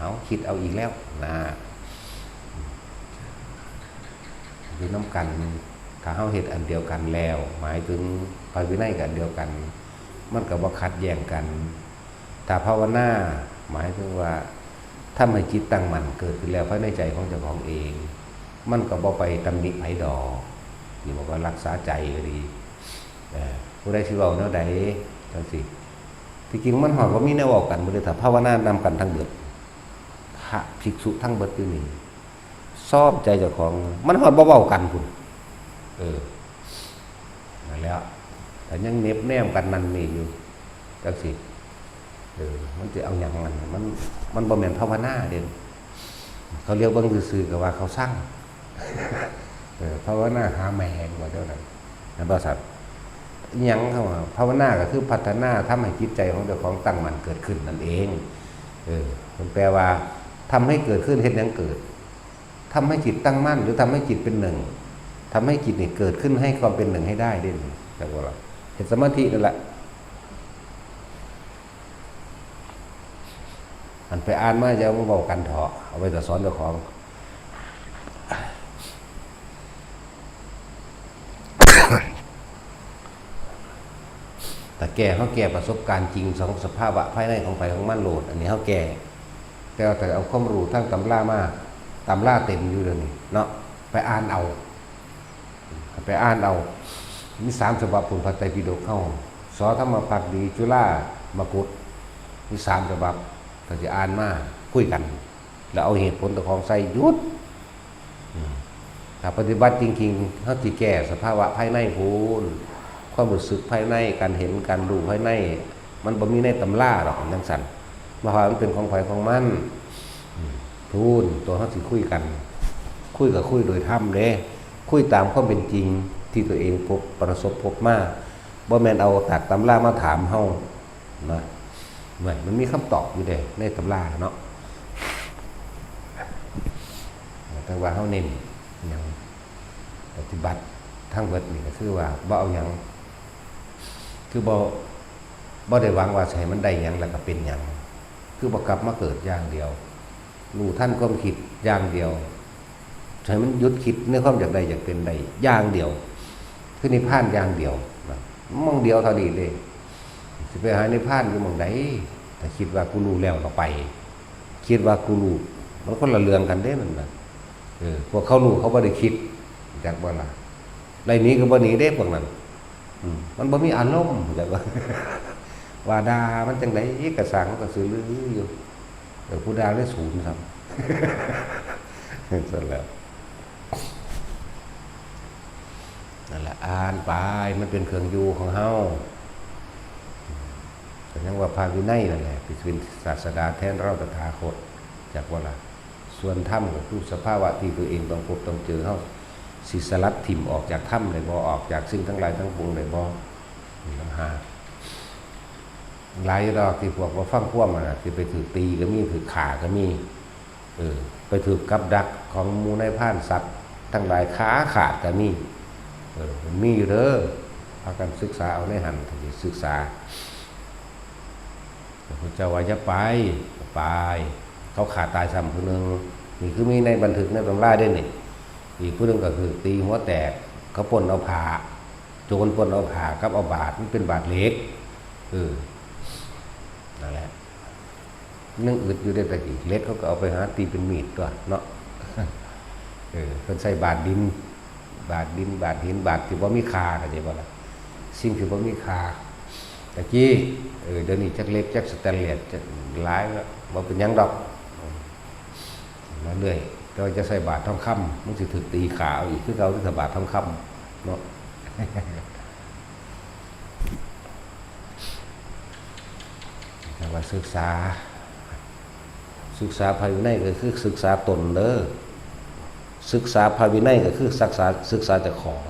าคิดเอาอีกแล้วนะอยู่น้ำกันถ้าเขาเฮ็ดอันเดียวกันแล้วหมายถึงพระวินัยกันเดียวกันมันก็บ่ขัดแย้งกันถ้าภาวนาหมายถึงว่าถ้าให้จิตตั้งมั่นเกิดขึ้นแล้วภายในใจของเจ้าของเองมันก็บ่ไปตำหนิไผดอกนี่บอกว่ารักษาใจก็ดีผู้ใดสิเว้าแนวใดจังสิที่จริงมันหอดว่ามีแนวเว้ากันบ่ได้ถ้าภาวนานำกันทั้งเบิดพระภิกษุทั้งเบิดอยู่นี่ชอบใจเจ้าของมันหอดบ่เว้ากันพุ่นนั่นแล้วแต่ยังเน็บแนมกันนั่นนี่อยู่จังสิมันจะเอาหยังมันบ่แม่นภาวนาเด้เขาเรียกเบิ่งซื่อๆก็ว่าเขาสร้างภาวนาหาแมงว่าเจ้านั้นนั่นบ่สัตว์ยังเข้ามาภาวนาก็คือพัฒนาทำให้จิตใจของเจ้าของตั้งมั่นเกิดขึ้นนั่นเองมันแปลว่าทำให้เกิดขึ้นเฮ็ดหยังเกิดทำให้จิตตั้งมั่นหรือทำให้จิตเป็นหนึ่งทำให้จิตนี่เกิดขึ้นให้ความเป็นหนึ่งให้ได้เด่นแต่ว่าเราเห็นสมาธินั่นแหละอันไปอ่านมาจะมาบอกกันเถาะเอาไปแต่สอนเจ้าของแต่แก่เขาแก่ประสบการณ์จริงสองสภาพภายในของไฟของมันโหลดอันนี้เขาแก่แต่เอาความรู้ทั้งตำรามาตำราเต็มอยู่เลยนี่เนาะไปอ่านเอามี3 ฉบับผลพระไตรปิฎกเข้าสอธรรมภักดีจุฬามกุฏมี3 ฉบับก็จะอ่านมาคุยกันแล้วเอาเหตุผลตะของใส่ยุดถ้าปฏิบัติจริงๆเขาจะแก้สภาวะภายในพูนความรู้สึกภายในการเห็นการดูภายในมันบ่มีในตำราหรอกจังซั่นว่ามันเป็นของไผของมันพูนตัวเขาสิคุยกันคุยกับคุยโดยธรรมเด้คุยตามความเป็นจริงที่ตัวเองพบประสบพบมาบ่แม่นเอาจากตำรามาถามเฮานะมันมีคำตอบอยู่เด้ในตำราเนาะแต่ว่าเฮาเน้นหยังปฏิบัติทั้งเบิดนี่ก็คือว่าบ่เอาหยังคือบ่ได้หวังว่าให้มันได้หยังแล้วก็เป็นหยังคือบ่กลับมาเกิดอย่างเดียวรู้ท่านความคิดอย่างเดียวให้มันหยุดคิดในความอยากได้อยากเป็นได้อย่างเดียวคือนิพพานอย่างเดียวมองเดียวเท่านี้เลยสิไปหานิพพานอยู่หม้องใด แต่คิดว่ากูรู้แล้วเราไป คิดว่ากูรู้มันคนละเรื่องกันเด้มันนะพวกเขารู้เขาไม่ได้คิดจากว่าล่ะไรนี้ก็บ่หนีเด้พวกนั้นมันบ่มีอารมณ์จากว่า ว่าดามันจังไดกระสังกระสือลืออยู่ผู้ดาได้ศูนย์ครับเสร็จแล้วนั่นแหละอ่านไปมันเป็นเครื่องอยู่ของเฮาแต่ยังว่าพาวินัยนั่นแหละเป็นศาสดาแทนเราตถาคตจากว่าล่ะส่วนถ้ำก็คือสภาวะที่ตัวเองต้องพบต้องเจอเฮาสิสลัดถิ่มออกจากถ้ำเลยบ่ออกจากสิ่งทั้งหลายทั้งปวงเลยบ่น้ำหาหลายดอกที่พวกว่าฟังคว่ำนะที่ไปถือตีก็มีถือขาก็มีไปถือกับดักของมูในพ่านสัตว์ทั้งหลายขาขาดก็มีมันมีอยู่เด้อพากันศึกษาเอาในหันที่ศึกษาพระเจ้าว่าจะไปเขาขาดตายซ้ำคนหนึ่งนี่คือมีในบันทึกในตำราด้วยนี่อีกผู้หนึ่งก็คือตีหัวแตกเขาปล้นเอาผ่าโจรปล้นเอาผ่ากับเอาบาดมันเป็นบาดเล็กนั่นแหละนึ่งอึดอยู่ได้แต่กี่เล็กเขาก็เอาไปหาตีเป็นมีดตัวเนาะเพิ่นใส่บาดดินบาดหินบาดที่ว่ามีคาก็จะว่าละสิ่งที่ว่ามีคาตะกี้เดี๋ยวนี้จักเล็กจักสแตนเลสจะหลายแล้วว่าเป็นยังดอกมาเรื่อยก็จะใส่บาดทองคำมันสิถือตีขาอีกคือเขาที่ใส่บาดทองคำเนาะแต่ว่าศึกษาภายในก็คือศึกษาตนเด้อศึกษาภายในก็คือศึกษาจากของ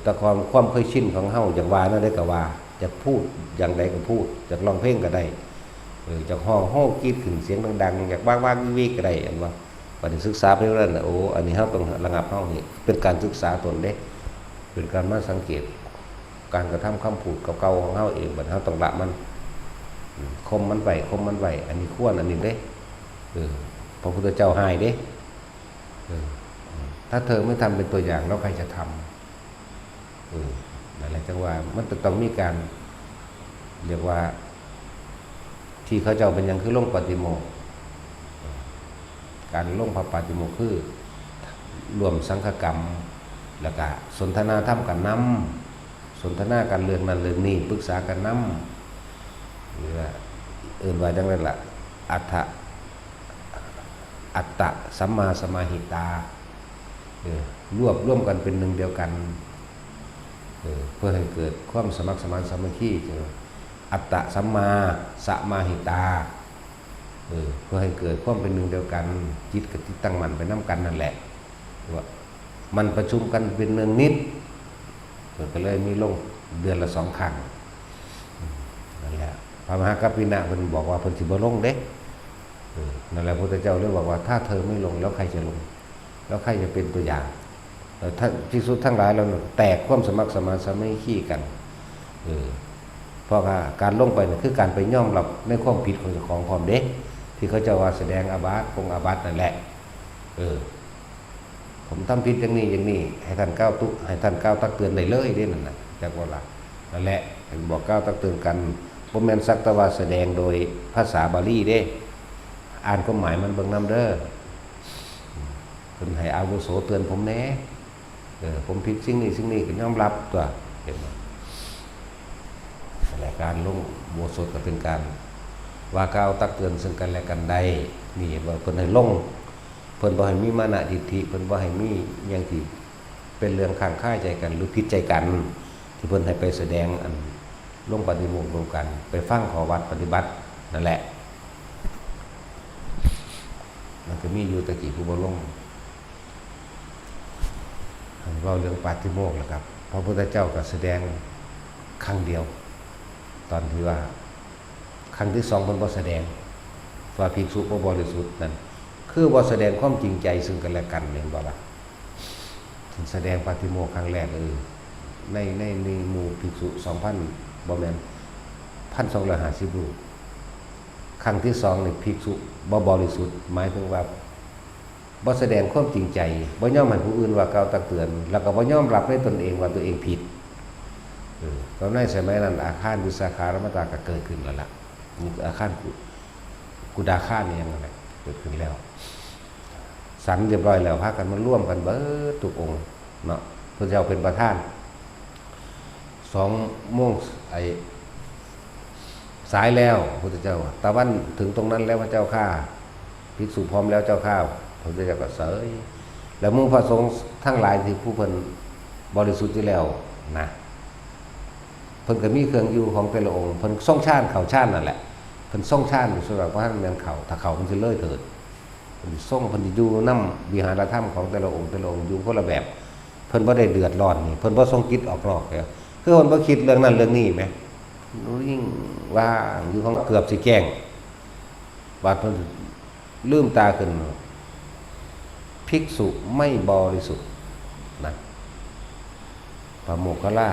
แต่ความเคยชินของเฮาอย่างว่านั่นได้ก็ว่าจะพูดอย่างใดก็พูดจากร้องเพลงก็ได้จากห้องกรีดขึ้นเสียงดังๆอยากบ้างวิก็ได้อันว่าปฏิศึกษาไปแล้วนะโอ้อันนี้เฮาต้องระงับเฮานี่เป็นการศึกษาตนเด้เป็นการมาสังเกตการกระทำคำพูดเก่าๆของเฮาเองบัดเฮาต้องละมันคมมันไว้อันนี้ควรอันนี้เด้พระพุทธเจ้าให้เด้ถ้าเธอไม่ทำเป็นตัวอย่างแล้วใครจะทำนั่นแหละจังว่ามันต้องมีการเรียกว่าที่เขาเจ้าเป็นอย่างคือลงปฏิโมกข์การลงพระปฏิโมกข์คือรวมสังฆกรรมแล้วก็สนทนาธรรมกันน้ำสนทนากันเรื่องนั้นเรื่องนี้ปรึกษากันน้ำหรือว่าว่าดังนั้นล่ะอัตตะสัมมาสมาหิตารวมกันเป็นหนึ่งเดียวกันเพื่อให้เกิดความสมัครสมานสามัคคีอัตตะสัมมาสมาหิตาเพื่อให้เกิดความเป็นหนึ่งเดียวกันจิตกับจิตตั้งมั่นไปน้ำกันนั่นแหละว่ามันประชุมกันเป็นเนืองนิดก็เลยมีลงเดือนละ2 ครั้งนั่นแหละพระมหากัปปินะเพิ่นบอกว่าเพิ่นสิบ่ลงเด้นั่นแหละพระพุทธเจ้าเรียกว่าถ้าเธอไม่ลงแล้วใครจะลงแล้วใครจะเป็นตัวอย่างถ้าที่สุดทั้งหลายเราแตกความสมัครสมานสามัคคีกันเพราะการลงไปเนี่ยคือการไปย่อมรับในความผิดของพร้อมเด็กที่เขาจะว่าแสดงอาบัติคงอาบัตินั่นแหละผมทำผิดอย่างนี้ให้ท่านก้าวตักเตือนได้เลยได้นั่นนะจากว่าละนั่นแหละบอกก้าวตักเตือนกันบ่แม่นสักแต่ว่าแสดงโดยภาษาบาลีเด้อ่านความหมายมันเบิ่งนำเด้อเพิ่นให้อาวุโสเตือนผมแหน่ผมผิดสิ่งนี้ก็ยอมรับตัวเห็นไหมแต่การลงโบสถก็เป็นการว่ากล่าวตักเตือนซึ่งกันและกันใดนี่ว่าเพิ่นให้ลงเพิ่นบ่ให้มีมานะทิฏฐิเพิ่นบ่ให้มีอย่างที่เป็นเรื่องข้างค่าใจกันหรือผิดใจกันที่เพิ่นให้ไปแสดงอันลงปฏิโมกข์รวมกันไปฟังขอวัดปฏิบัตินั่นแหละมันก็มีอยู่ตะกี้ผู้บ่ลงเราเรื่องปาฏิโมกข์แหละครับพระพุทธเจ้าก็แสดงครั้งเดียวตอนที่ว่าครั้งที่2เพิ่นบ่แสดงว่าภิกษุบ่บริสุทธิ์นั่นคือบ่แสดงความจริงใจซึ่งกันและกันเห็นบ่ล่ะถึงแสดงปาฏิโมกข์ครั้งแรกในหมู่ภิกษุ 2,000 บ่แม่น 1,250 รูปครั้งที่2นี่ภิกษุบ่บริสุทธิ์หมายถึงว่าบ่แสดงความจริงใจบ่ยอมให้ผู้อื่นว่ากล่าวตักเตือนแล้วก็บ่ยอมรับในตนเองว่าตัวเองผิดก็ในสมัยนั้นอาฆาตวิสาขารมตาก็เกิดขึ้นแล้วล่ะ นี่อาคารกุดาคารนี่ยังไงเกิดขึ้นแล้วสันเรียบร้อยแล้วพากันมาร่วมกันเบิดทุกองค์เนาะพระเจ้าเป็นประธาน2 โมงสายแล้วพระเจ้าตะวันถึงตรงนั้นแล้วพระเจ้าข้าภิกษุพร้อมแล้วเจ้าข้าพระเจ้าก็เสยแล้วมุ่งพระสงฆ์ทั้งหลายที่ผู้เพิ่นบริสุทธิ์ที่แล้วนะเพิ่นก็มีเครื่องอยู่ของแต่ละองค์เพิ่นส่งชาติเข่าชาตินั่นแหละเพิ่นส่งชาติอยู่สำหรับว่าท่านแม่นเข่าถ้าเข่ามันสิเลื่อยเถิดเพิ่นส่งเพิ่นสิอยู่นำวิหารธรรมของแต่ละองค์อยู่คนละแบบเพิ่นบ่ได้เดือดร้อนนี่เพิ่นบ่ส่งจิตออกนอกแล้วคือเพิ่นบ่คิดเรื่องนั้นเรื่องนี้แหมยิ่งว่างอยู่ของเกือบสิแกล้งบาดเพิ่นลืมตาขึ้นภิกษุไม่บริสุทธิ์นะพระโมคคัลลา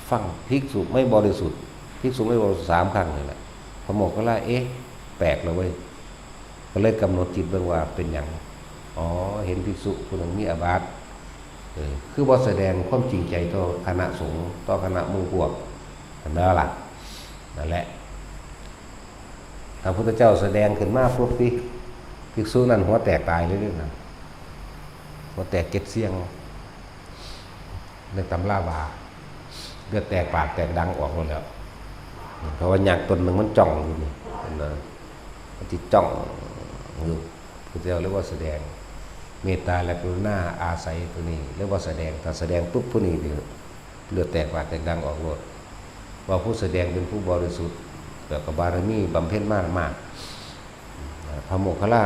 ฟังภิกษุไม่บริสุทธิ์ภิกษุไม่บริสุทธิ์3 ครั้งนี่แหละพระโมคคัลลาแปลกเลยเว้ยก็เลยกำหนดจิตเบิ่งว่าเป็นหยังอ๋อเห็นภิกษุคนนึงมีอาบัติคือบ่แสดงความจริงใจต่อคณะสงฆ์ต่อคณะหมู่พวกนั่นล่ะนั่นแหละพระพุทธเจ้าแสดงขึ้นมาปุ๊บสิภิกษุนั้นหัวแตกตายเลยนะหัวแตกเก็ดเสียงในตำราบาเลือดแตกปากแตกดังออกหมดแล้วเพราะว่าหยักตนหนึ่งมันจ้องอยู่นี่มันจิจ้องอยู่พระเจ้าเรียกว่าแสดงเมตตาและกรุณาอาศัยตัวนี้เรียกว่าแสดงถ้าแสดงปุ๊บผู้นี้เลือดแตกปากแตกดังออกหมดว่าผู้แสดงเป็นผู้บริสุทธิ์เกิดกับบารมีบำเพ็ญมากพระโมคคัลลา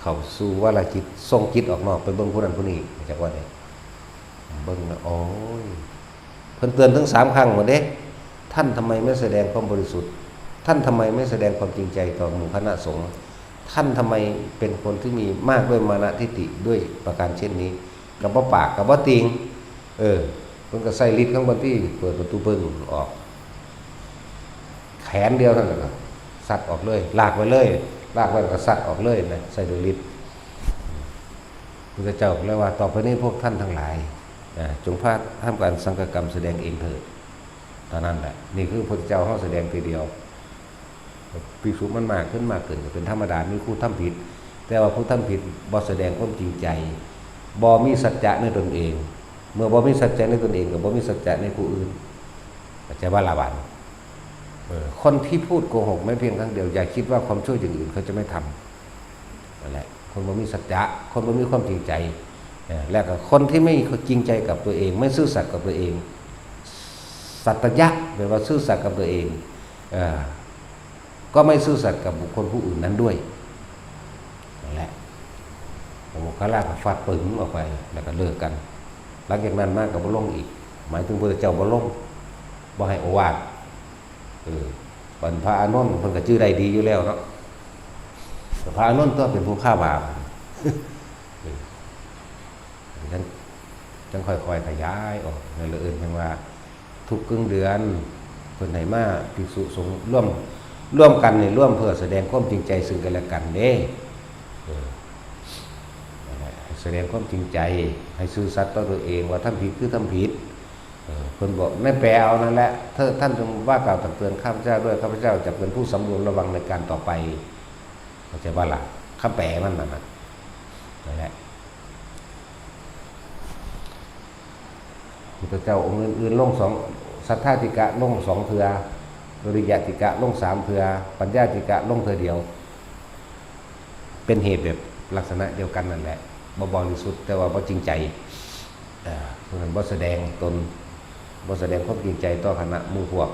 เข้าสู่วาลจิตส่งจิตออกนอกไปเบิ่งผู้นั้นผู้นี้จากว่าเนี่ยเบิ่งโอ้ยเพิ่นเตือนถึง3 ครั้งหมดเด้ท่านทำไมไม่แสดงความบริสุทธิ์ท่านทำไมไม่แสดงความจริงใจต่อหมู่คณะสงฆ์ท่านทำไมเป็นคนที่มีมากด้วยมานะทิฏฐิด้วยประการเช่นนี้กับบ่ปากกับบ่ติงเพิ่นก็ใส่ฤทธิ์ข้างบนที่เปิดประตูเบิ่งออกแขนเดียวเท่านั้นสัตว์ออกเลยลากไว้เลยลากไว้ก็สัตว์ออกเลยนะใส่ด้วยฤทธิ์พระเจ้าเรียกว่าต่อไปนี้พวกท่านทั้งหลายจงพาทำการสังฆกรรมแสดงเองเถิดเท่านั้นแหละนี่คือพระเจ้าเฮาแสดงทีเดียวภิกษุมันมากขึ้นมากเกินเป็นธรรมดามีผู้ทำผิดแต่ว่าผู้ทำผิดบ่แสดงความจริงใจบ่มีสัจจะในตนเองเมื่อบ่มีสัจจะในตนเองก็บ่มีสัจจะในผู้อื่นเข้าใจว่าละบาดคนที่พูดโกหกไม่เพียงครั้งเดียวอย่าคิดว่าความชั่วอย่างอื่นเขาจะไม่ทำนั่นแหละคนบ่มีสัจจะคนบ่มีความจริงใจแล้วก็คนที่ไม่จริงใจกับตัวเองไม่ซื่อสัตย์กับตัวเองสัตยะแปลว่าซื่อสัตย์กับตัวเองก็ไม่ซื่อสัตย์กับบุคคลผู้อื่นนั้นด้วยนั่นแหละพระโมคคัลลาก็ฟาดปึ๋งออกไปแล้วก็เลิกกันหลังจากนั้นมากก็บ่ลงอีกหมายถึงพระเจ้าบ่ลงบ่ให้โอวาทปัญพระอานนท์เพิ่นก็ชื่อได้ดีอยู่แล้วเนาะพระอานนท์ก็เป็นผู้ฆ่าบาปจังค่อยๆขยายออกในเรื่องจังว่าทุกครึ่งเดือนเพิ่นให้มาภิกษุสงฆ์ร่วมกันนี่ร่วมเพื่อแสดงความจริงใจซึ่งกันและกันเด้แสดงความจริงใจให้ซื่อสัตย์ต่อตัวเองว่าทำผิดคือทำผิดเพิ่นบอกไม่แปลเอานั่นแหละท่านจงว่ากล่าวตักเตือนข้าพเจ้าด้วยข้าพเจ้าจะเป็นผู้สำรวมระวังในการต่อไปเข้าใจว่าล่ะคำแปลมันนั่นแหละพุทธเจ้าองค์อื่นๆลง2สัทธาติกะลง2เทื่อวิริยะติกะลง3เทื่อปัญญาติกะลงเทื่อเดียวเป็นเหตุแบบลักษณะเดียวกันนั่นแหละบ่บริสุทธิ์แต่ว่าบ่จริงใจเพราะนั้นบ่แสดงตนบ่แสดงความจริงใจต่อคณะหมู่พวก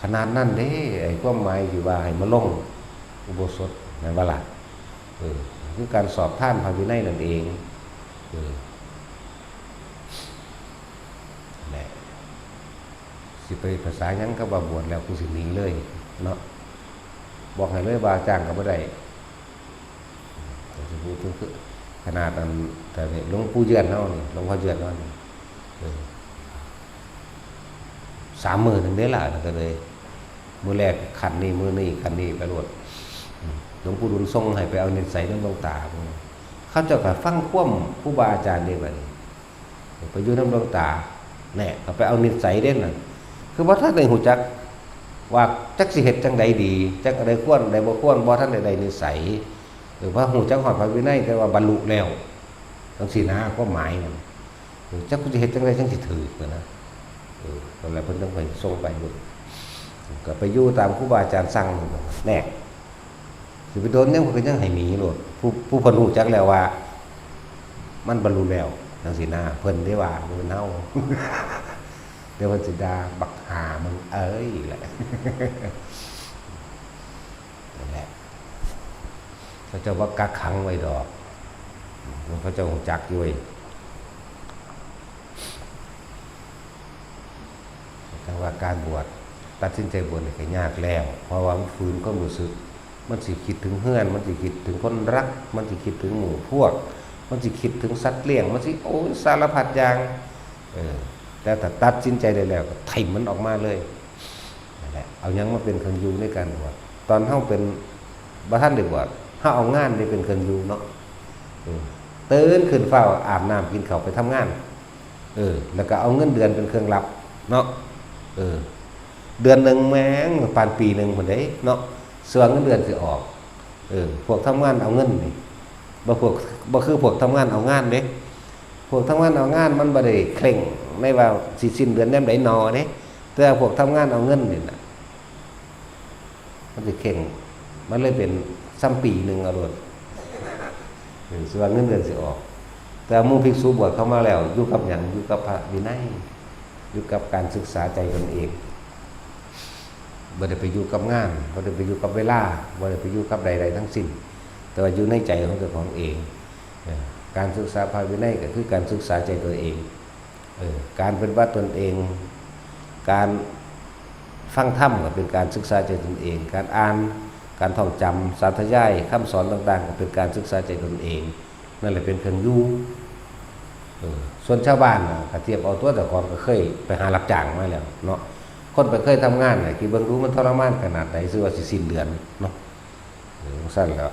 ขนาดนั้นเด้ไอ้ความหมายที่ว่าให้มาลงอุโบสถนั่นว่าล่ะคือการสอบทานพระวินัยนั่นเองสิไปภาษาหยังก็บ่บวชแล้วกูสิหนีเลยเนาะบอกให้เลยว่าจ้างก็บ่ได้สิพูดถึงขนาดนั้นแต่หลวงปู่เยือนเฮานี่หลวงพ่อเยือนเฮานี่3 มื้อนึงเด้ล่ะก็เลยมื้อแรกขันนี้มื้อนี้ขันนี้ไปรวดหลวงปู่ดุลทรงให้ไปเอาเนตรใสน้ำหลวงตาเขาเจ้าก็ฟังความครูบาอาจารย์นี่บัดนี้ไปอยู่น้ำหลวงตาแน่ก็ไปเอาเนตรใสเด้น่ะคือว่าถ้าได้หูจัก ว่าจักสิเฮ็ดจังใดดีจักอะไรควรใดบ่ควรบ่ทันใดนิสัยหรือว่าฮู้จักฮอดพระวินัยแต่ว่าบรรลุแล้วจังซี่นะความหมายนั่นจักสิเฮ็ดจังไดจังสิถูกนะนั่นแหละเพิ่นต้องไปส่งไปหมดก็ไปอยู่ตามครูบาอาจารย์สั่งแน่สิไปโดนยังเพิ่นยังให้หนีโลดผู้เพิ่นรู้จักแล้วว่ามันบรรลุแล้วจังซี่นะเพิ่นได้ว่าเพิ่นเฮาเดี๋ยวมันสิด่าบักหามึงเอ้ยแหละนั่นแหละเขาเจ้าว่ากักขังไว้ดอกเขาเจ้าหูจักอยู่แต่ว่าการบวชตัดสินใจบวชนี่ก็ยากแล้วเพราะว่ามันฝืนความรู้สึกมันสิคิดถึงเฮือนมันสิคิดถึงคนรักมันสิคิดถึงหมู่พวกมันสิคิดถึงสัตว์เลี้ยงมันสิโอ้สารพัดอย่างแต่ถ้าตัดสินใจได้แล้วก็ถิ่มมันออกมาเลยนั่นแหละเอายังมาเป็นเครื่องอยู่ในการบวชตอนเฮาเป็นบ่ทันได้บวชเฮาเอางานได้เป็นเครื่องอยู่เนาะตื่นขึ้นเฝ้าอาบน้ำกินข้าวไปทำงานแล้วก็เอาเงินเดือนเป็นเครื่องรับเนาะเดือนนึงแม่งปานปีนึงพุ่นเด้เนาะเสื่อเงินเดือนสิออกพวกทำงานเอาเงินนี่บ่คือพวกทำงานเอางานเด้พวกทำงานเอางานมันบ่ได้เคร่งในว่าสิสิ้นเดือนยามใดนอเด้แต่พวกทำงานเอาเงินนี่น่ะมันสิเคร่งมันเลยเป็นซ้ำปีนึงเอาโลดส่วนเงินเดือนสิออกแต่หมู่ภิกษุบวชเข้ามาแล้วอยู่กับหยังอยู่กับพระวินัยอยู่กับการศึกษาใจตนเองบ่ได้ไปอยู่กับงานบ่ได้ไปอยู่กับเวลาบ่ได้ไปอยู่กับใดๆทั้งสิ้นแต่ว่าอยู่ในใจของตัวของเองการศึกษาพระวินัยก็คือการศึกษาใจตัวเองการเป็นวัดตนเองการฟังธรรมก็เป็นการศึกษาใจตนเองการอ่านการท่องจำสาธยายคำสอนต่างๆก็เป็นการศึกษาใจตนเองนั่นแหละเป็นเครื่องอยู่ส่วนชาวบ้านก็เทียบเอาตัวแต่ก่อนก็เคยไปหารับจ้างมาแล้วเนาะคนไปเคยทำงานคิดเบิ่งรู้มันทรมานขนาดไหนซื้อว่าสิสิ้นเดือนเนาะสั้นแล้ว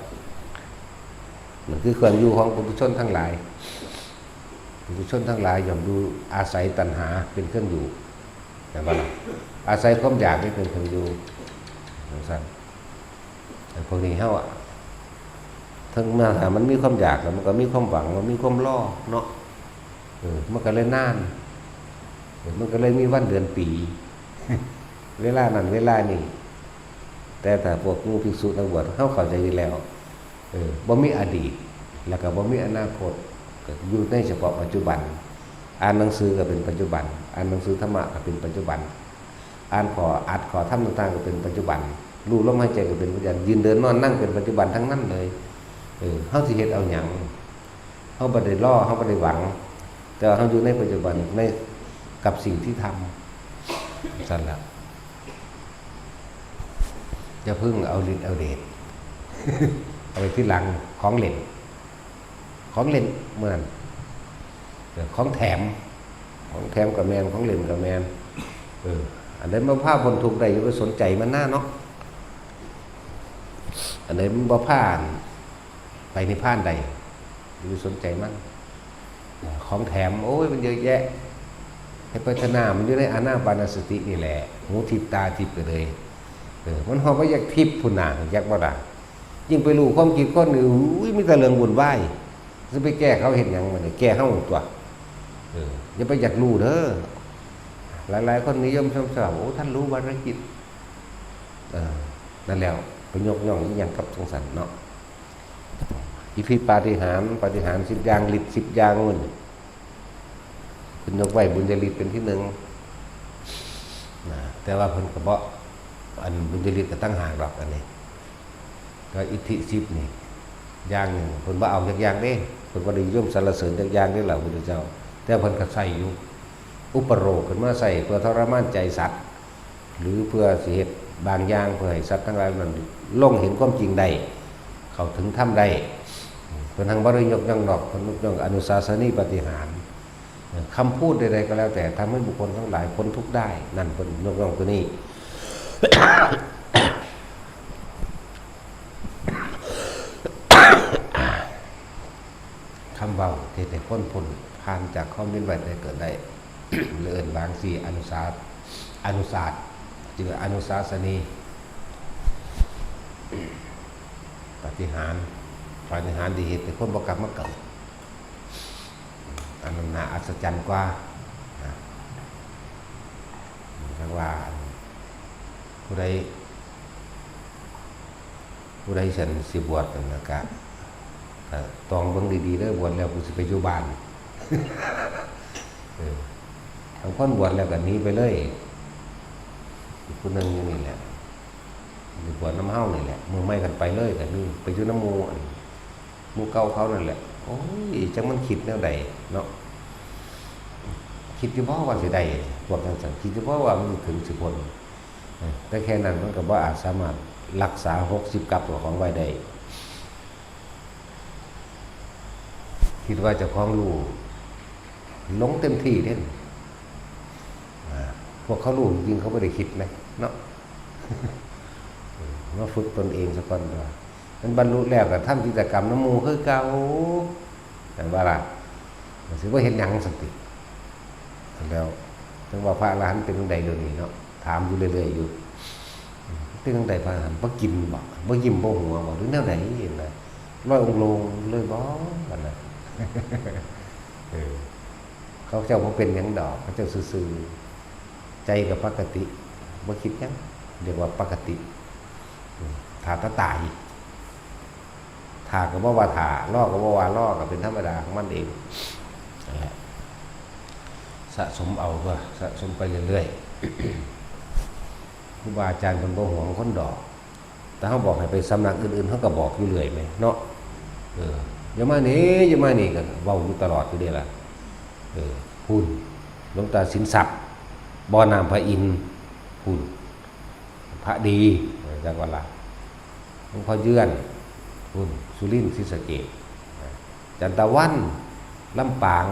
มันคือเครื่องอยู่ของปุถุชนทั้งหลายปุถุชนทั้งหลายย่อมดูอาศัยตัณหาเป็นเครื่องอยู่แต่ว่าอาศัยความอยากนี่เป็นเครื่องอยู่สั้นแต่พวกนี้เฮาทั้งเมื่อหามันมีความอยากแล้วมันก็มีความหวังมันมีความล่อเนาะมันก็เลยนานมันก็เลยมีวันเดือนปีเวลานั้นเวลานี้แต่พวกงูภิกษุนักบวชเข้าใจอยู่แล้วบ่มีอดีตแล้วก็บ่มีอนาคตก็อยู่ในเฉพาะปัจจุบันอ่านหนังสือก็เป็นปัจจุบันอ่านหนังสือธรรมะก็เป็นปัจจุบันอ่านขอธรรมต่างๆก็เป็นปัจจุบันรู้ลมหายใจก็เป็นปัจจุบันยืนเดินนอนนั่งเป็นปัจจุบันทั้งนั้นเลยเฮาสิเฮ็ดเอาหยังเฮาบ่ได้รอเฮาบ่ได้หวังแต่เฮาอยู่ในปัจจุบันในกับสิ่งที่ทำสั่นละจะพึ่งเอาฤทธิ์เอาเดช เอาไปที่หลังของเล่นเมื่อนั้นของแถมกับแมนของเล่นกับแมนอันนั้นมันภาพคนถูกใดอย่าไปสนใจมันหน้าเนาะอันไหนมันบ่ผ่านไปในผ่านใดอย่าไปสนใจมันของแถมโอ้ยมันเยอะแยะให้พัฒนามันอยู่ในอานาปานสตินี่แหละหูทิพตาทิพไปเลยมันหอบว่าอยากทิพพุ่นน่ะอยากบ่ได้ยิ่งไปรู้ความคิดคนอื่นอุ้ยมีแต่เรื่องวุ่นวายจะไปแก้เขาเห็นอย่างมันแก้เฮาตัวอย่าไปอยากรู้เด้อหลายๆคนนิยมชมชอบโอ้ท่านรู้วาระจิตนั่นแล้วไปยกย่องอีหยังกับสงสารเนาะอิทธิปาฏิหาริย์10อย่างฤทธิ์10อย่างนู่นคุณยกไว้บุญญาฤทธิ์เป็นที่หนึ่งแต่ว่าเพิ่นก็บ่อันบุญญาฤทธิ์ก็ตั้งหากดอกอันนี้ก็อิทธิ10นี่อย่างหนึ่งเพิ่นบ่เอาจักอย่างเด้เพิ่นบ่ได้นิยมสรรเสริญจักอย่างนี่แหละพุทธเจ้าแต่เพิ่นก็ใส่อยู่อุปโลกขึ้นมาใส่เพื่อทรมานใจสัตว์หรือเพื่อสิเฮ็ดบางอย่างเพื่อให้สัตว์ทั้งหลายมันลงเห็นความจริงได้เข้าถึงธรรมได้เพิ่นทั้งบ่ได้ยกย่องดอกเพิ่นยกย่องอนุสาสนีปาฏิหาริย์คำพูดใดๆก็แล้วแต่ทำให้บุคคลทั้งหลายพ้นทุกข์ได้นั่นเพิ่นยกย่องตัวนี้ คำเว้าที่แต่พ้นผ่านจากความเป็นไปได้เกิดได้ เลื่อนบางสี่อนุศาสตร์ เจออนุสาสนีปาฏิหาริย์ดีเหตุแต่คนบ่กลับมาเกิดอันนั้นน่าอัศจรรย์กว่าทั้งว่าผู้ใดฉันสิบวชนั่นนะครับตองเบิ่งดีๆเด้อบวชแล้วกูสิไปอยู่บ้านบางคนบวชแล้วก็หนีไปเลยอีกคนนึงอย่างนี้แหละบวชน้ำเฮ้านี่แหละมือไม่กันไปเลยแต่นี่ไปอยู่น้ำมูเก่าเขานั่นแหละโอ้ยจังมันคิดแนวใดเนาะคิดเฉพาะว่าสิได้พวกนั้นสั่งคิดเฉพาะว่ามันถึงสิคนแต่แค่นั้นมันก็บ่อาจสามารถรักษา60กับของไว้ได้คิดว่าจะคล้องรู้ลงเต็มที่เด่นพวกเขารู้จริงเขาไม่ได้คิดนะเนาะมาฝึกตนเองสักก่อนว่ามันบรรลุแล้วก็ทำกิจกรรมน้ำมูคือเก่าแต่ว่าล่ะมันสิว่าเห็นยังสติแล้วถึงว่าพระอรหันต์เป็นจังใดเดี๋ยวนี้เนาะถามอยู่เรื่อยๆอยู่เป็นจังใดพระอรหันต์บ่กินบ่ยิ้มบ่หัวบ่หรือแนวใดนะร้อยองค์ลงเลยบ่กันนะเขาเจ้าบ่เป็นหยังดอกเขาเจ้าซื่อๆใจกับปกติบ่คิดหยังเรียกว่าปกติถ้าตายถ้าก็บ่ว่าถ้าล่อก็บ่ว่าล่อก็เป็นธรรมดาของมันเองนั่นแหละสะสมเอาก็สะสมไปเรื่อยๆครูบาอาจารย์เพิ่นบ่หวงคนดอกแต่เฮาบอกให้ไปสำนักอื่นๆเฮาก็บอกอยู่เรื่อยแม่เนาะอย่ามานี่ก็เว้าอยู่ตลอดอยู่เด้ล่ะพูดหลวงตาสินทรัพย์บ่อน้ำพระอินทร์พูดพระดีจังหวัดละหลวงพ่อเยื่อนพูดสุรินทร์ศรีสะเกษจันตะวันลำปาง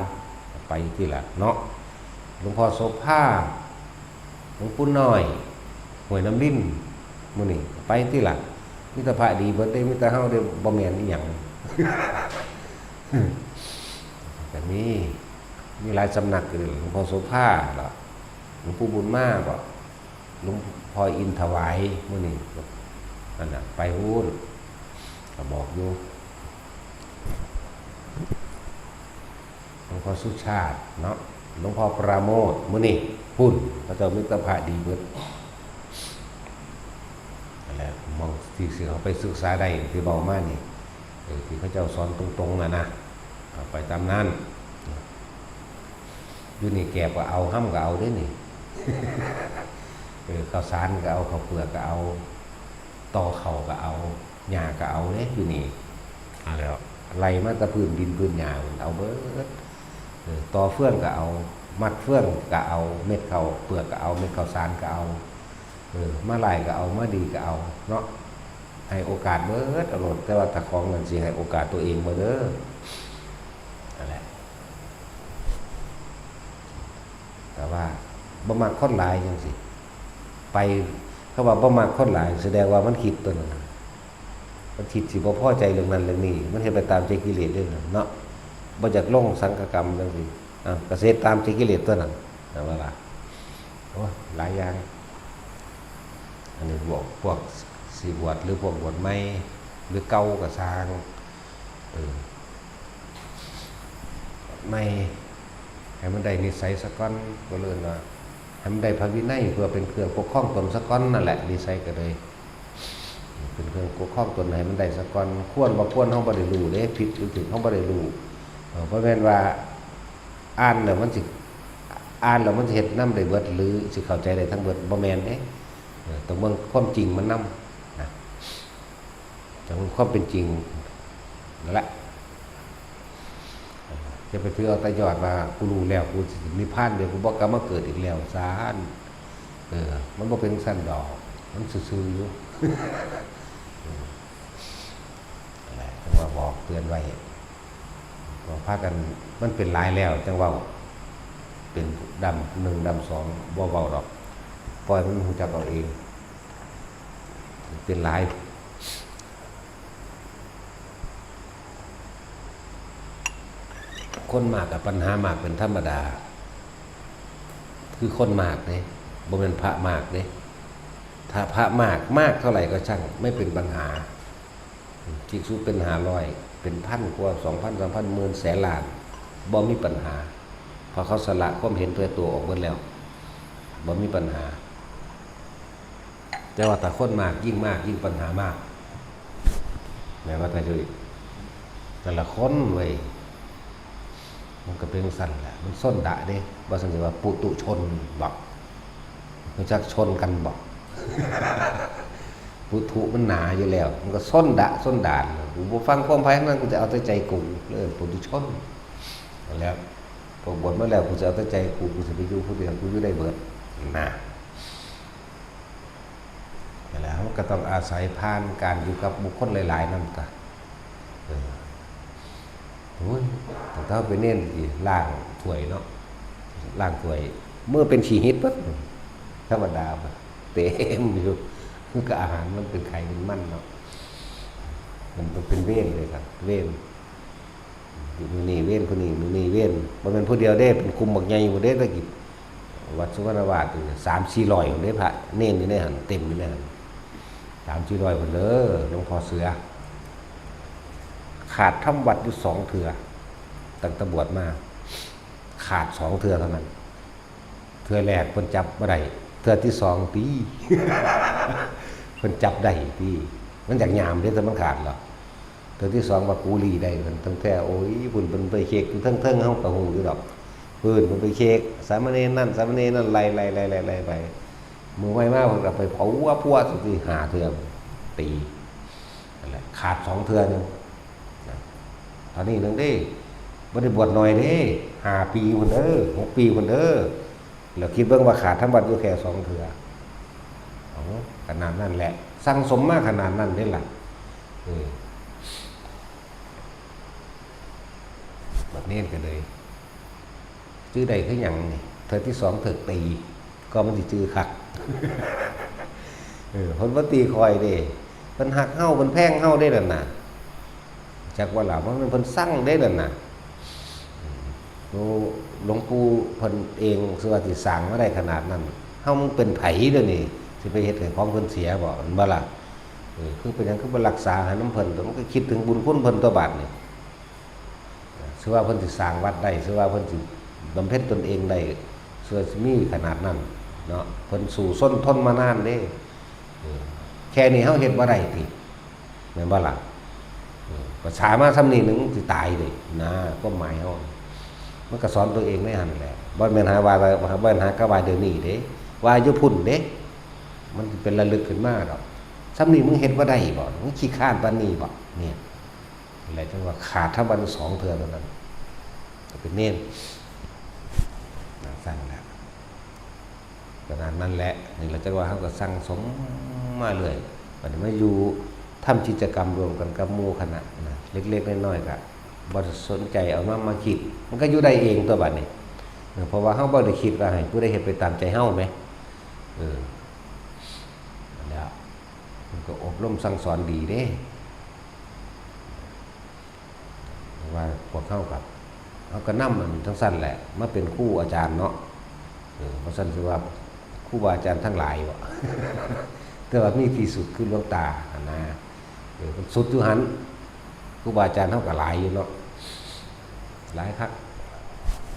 ไปที่ละเนาะหลวงพ่อโสภาหลวงปู่น้อยห้วยน้ำลิ้นมื้อนี้ไปที่ละมีแต่พระดีเบิดได้มีแต่เฮาได้บ่แม่นอีหยังแต่มีหลายสำนักอยู่หลวงพ่อโสภาล่ะหลวงปู่บุญมาบ่หลวงพ่ออินถวายมื้อนี้นั่นน่ะไปฮู้นก็บอกอยู่หลวงพ่อสุชาติเนาะหลวงพ่อปราโมทย์มื้อนี้พูดพระเจ้ามิตรภาพดีเบิดนั่นแหละมองที่สิเขาไปศึกษาได้ที่เบามานี่ที่พระเจ้าสอนตรงๆนะไปตามนั้นอยู่นี่แก่ก็เอาห้ำก็เอาได้นี่ข้าวสารก็เอาข้าวเปลือกก็เอาต่อเข่าก็เอาหญ้าก็เอาเนี่ยอยู่นี่แล้วไรมาตะพื้นดินพื้นหญ้าเอาเบิดต่อเฟื่องก็เอามัดเฟื่องก็เอาเม็ดข้าวเปลือกก็เอาเม็ดข้าวสารก็เอามาไหลก็เอามาดีก็เอาเนาะให้โอกาสเบิดอรรถแต่ว่าตะของเงินสิให้โอกาสตัวเองมาเด้อนั่นแหละแต่ว่าบ่มักคนหลายจังสิไปเขาว่าบ่มักคนหลายแสดงว่ามันคิดตัวนั้นมันคิดสิบ่พอใจเรื่องนั้นเรื่องนี้มันเฮ็ดไปตามใจกิเลสเด้อเนาะบ่อยากลงสังฆกรรมจังซี่เกษตรตามใจกิเลสตัวนั้นนั่นว่าล่ะโอ้หลายอย่างอันนี้พวกสิบวชหรือพวกบวชใหม่หรือเก่าก็สร้างไม่ให้มันได้นิสัยสักก้อนก็เลยว่าให้มันได้พระวินัยเพื่อเป็นเครื่องปกครองตนสักก้อนนั่นแหละนิสัยก็เลยเป็นเครื่องปกครองตนให้มันได้สักก้อนควรบ่ควรเฮาบ่ได้รู้เด้ผิดหรือถูกเฮาบ่ได้รู้เพราะแม่นว่าอ่านแล้วมันสิเฮ็ดนำได้เบิดหรือสิเข้าใจได้ทั้งเบิดบ่แม่นเด้ต้องเบิ่งความจริงมันนำนะต้องความเป็นจริงนั่นแหละจะไปถือเอาแต่ยอดว่ากูรู้แล้วกูสินิพพานเดี๋ยวกูบ่กลับมาเกิดอีกแล้วซานมันบ่เป็นสั้นดอกมันซื่อๆอยู่อะไรจังว่าบอกเตือนไว้ก็พากันมันเป็นหลายแล้วจังว่าเป็นดำ1ดำ2บ่เว้าดอกปล่อยมันฮู้จักเอาเองเป็นหลายคนมากกับปัญหามากเป็นธรรมดาคือคนมากเนี่ยบ่เป็นพระมากเนี่ย ถ้าพระมากเท่าไหร่ก็ช่างไม่เป็นปัญหาภิกษุเป็น500เป็นพันกว่า2,000 3,000 10,000แสนล้านบ่มีปัญหาเพราะเขาสละความเห็นตัวออกหมดแล้วบ่มีปัญหาแต่ว่าแต่คนมากยิ่งปัญหามากแม้ว่าแต่ด้วยแต่ละคนเว้ยมันก็เป็นสั่นแหละมันส้นดะเด้ว่าสันสิว่าปุตุชนบอกมันจักชนกันบอก ปุถุมันหนาอยู่แล้วมันก็ส้นด่านกูบ่ฟังความไพ่นั้นกูจะเอาแต่ใจกูเลยปุถุชนแล้วพอบทมาแล้วกูจะเอาแต่ใจกูจะไปอยู่ผู้เดียวกูอยู่ได้เบิดนะแล้วก็ต้องอาศัยผ่านการอยู่กับบุคคลหลายๆนั่นก็โอ้ยแต่ถ้าไปเน้นอีล่างถ้วยเนาะล่างถ้วยเมื่อเป็นชีฮิตปั๊บธรรมดาเต็มอยู่ก็อาหารมันเป็นไข่เป็นมันเนาะมันเป็นเว้นเลยครับเว้นมือนี่เว้นคนนี้มือนี่เว้นมันเป็นผู้เดียวได้เป็นกลุ่มบักใหญ่หมดได้ตะกี้วัดสุวรรณวาส300-400คนได้พระเน้นอยู่ในหันเต็มอยู่ในหัน300-400คนเด้อหลวงพ่อเสือขาดทำวัดอยู่2 เทื่อตั้งแต่บวชมาขาด2 เทื่อเท่านั้นเทื่อแรกเพิ่นจับบ่ได้เทื่อที่2ปีเพิ่นจับได้ปีมันจากยามเด้แต่มันขาดหรอเทื่อที่2ว่ากูลีได้เพิ่นตั้งแต่โอ้ยเพิ่นไปเช็คอยู่เทิงๆเฮาก็ฮู้อยู่ดอกเพิ่นไปเช็คสามเณรนั่นสามเณรนั่นไล่ไปมือไว้มากเพิ่นก็ไปเผาว่าพัวสุดที่5 เทื่อตีนั่นแหละขาด2 เทื่อนึงตอนนี้นึงเด้บ่ได้บวชน้อยเด้5 ปีพุ่นเด้อ6 ปีพุ่นเด้อแล้วคิดเบิ่งว่าขาดทั้งบัดอยู่แค่2 เทื่อขนาดนั้นแหละสั่งสมมากขนาดนั้นได้ล่ะแบบนี้กันเลยชื่อใดคือหยังนี่เทื่อที่2ถึกตีก็มันสิชื่อคักเพิ่นบ่ตีคอยเด้เพิ่นฮักเฮาเพิ่นแพงเฮาได้นั่นน่ะจักว่าล่ะมันเพิ่นสั่งได้นั่นน่ะหลวงปู่เพิ่นเองสิว่าสิสร้างมาได้ขนาดนั้นเฮามันเป็นไผเด้อนี่สิไปเฮ็ดให้ของเพิ่นเสียบ่มันบ่ล่ะคือเป็นหยังคือบ่รักษาให้นำเพิ่นมันก็คิดถึงบุญคุณเพิ่นตัวบาดนี่สิว่าเพิ่นสิสร้างวัดได้สิว่าเพิ่นสิบำเพ็ญตนเองได้สิว่าสิมีขนาดนั้นเนาะเพิ่นสู่ส้นทนมานานเด้แค่นี้เฮาเฮ็ดบ่ได้ติแม่นบ่ล่ะประชามาซ้ำนี้นึงสิตายเลยนะก็หมายเฮามันก็สอนตัวเองได้หั่นแหละบ่แม่นหาว่าบ่แม่นหากะว่าเดี๋ยวนี้เด้ว่าอยู่พุ่นเด้มันเป็นระลึกขึ้นมาดอกซ้ำนี้มึงเฮ็ดบ่ได้บ่มึงขี้คร้านปานนี้บ่เนี่ยอะไรจังว่าขาดถ้าวัน2 เทื่อเท่านั้นก็เป็นเน้นสั่งแล้วขนาดนั้นแหละนี่เราจะว่าเฮาก็สั่งสมมาเรื่อยบัดนี้มาอยู่ทำกิจกรรมรวมกันกับหมู่คณะนะเล็กๆน้อยๆก็บ่สนใจเอามาคิดมันก็อยู่ได้เองตัวบัดนี้เพราะว่าเฮาบ่ได้คิดว่าให้ผู้ใดเฮ็ดไปตามใจเฮาแหมแล้วมันก็อบรมสั่งสอนดีเด้ว่าพวกเฮากับเฮาก็นำมันทั้งสั้นแหละมาเป็นครูอาจารย์เนาะเพราะฉะนั้นสิว่าครูบาอาจารย์ทั้งหลายบ่ แต่ว่ามีที่สุดคือหลวงตานะสุดอยู่หันครูบาอาจารย์เฮาก็หลายอยู่เนาะหลายคัก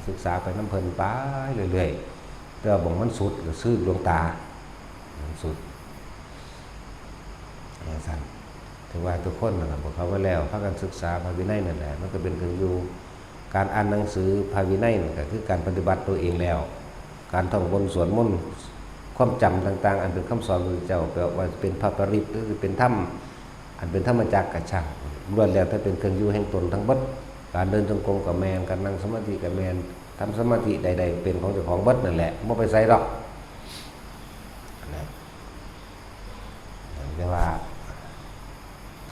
ศึกษาไปน้ำเพิ่นไปเรื่อยๆแต่ว่าบ่มันสุดก็ซื่อหลวงตาสุดสั้นถือว่าทุกคนนะครับพวกเขาไว้แล้วพากันศึกษาพระวินัยนั่นแหละมันก็เป็นเครื่องอยู่การอ่านหนังสือพระวินัยนั่นก็คือการปฏิบัติตัวเองแล้วการท่องบนสวดมนต์ความจำต่างๆอันเป็นคำสอนของพระเจ้าแปลว่าเป็นพระปริตหรือเป็นธรรมอันเป็นธรรมจักรกะช่างล้วนแล้วแต่เป็นเครื่องอยู่แห่งตนทั้งเบิดการเดินจงกรมกับแมนการนั่งสมาธิกับแมนทำสมาธิใดๆเป็นของเจ้าของเบิดนั่นแหละไม่ไปใส่หรอกนะแต่ว่า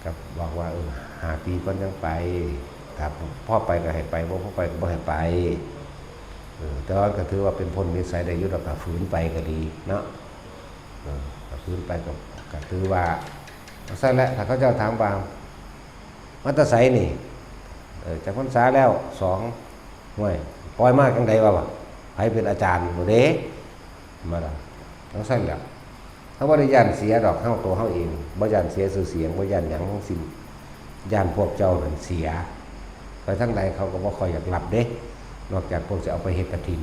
กับบอกว่า5 ปีก่อนยังไปครับพ่อไปก็ให้ไปบ่พ่อไปก็บ่ให้ไปแต่ว่าก็ถือว่าเป็นพ้นนิสัยได้อยู่ดอกก็ฝืนไปก็ดีเนาะฝืนไปก็ถือว่าซะแล้วถ้าเขาเจ้าถามว่ามัตตไสนี่จากพรรษาแล้ว2ห้วยปล่อยมากจังได๋ว่าไผเป็นอาจารย์บ่เด้มาล่ะต้องซั่นแหละ เขาบ่ได้ย่านเสียดอกเฮาตัวเฮาเองบ่ย่านเสียชื่อเสียงบ่ย่านหยังทั้งสิ้นย่านพวกเจ้านั่นเสียไปทั้งใดเขาก็บ่ค่อยอยากรับเด้นอกจากพวกจะเอาไปเฮ็ดกฐิน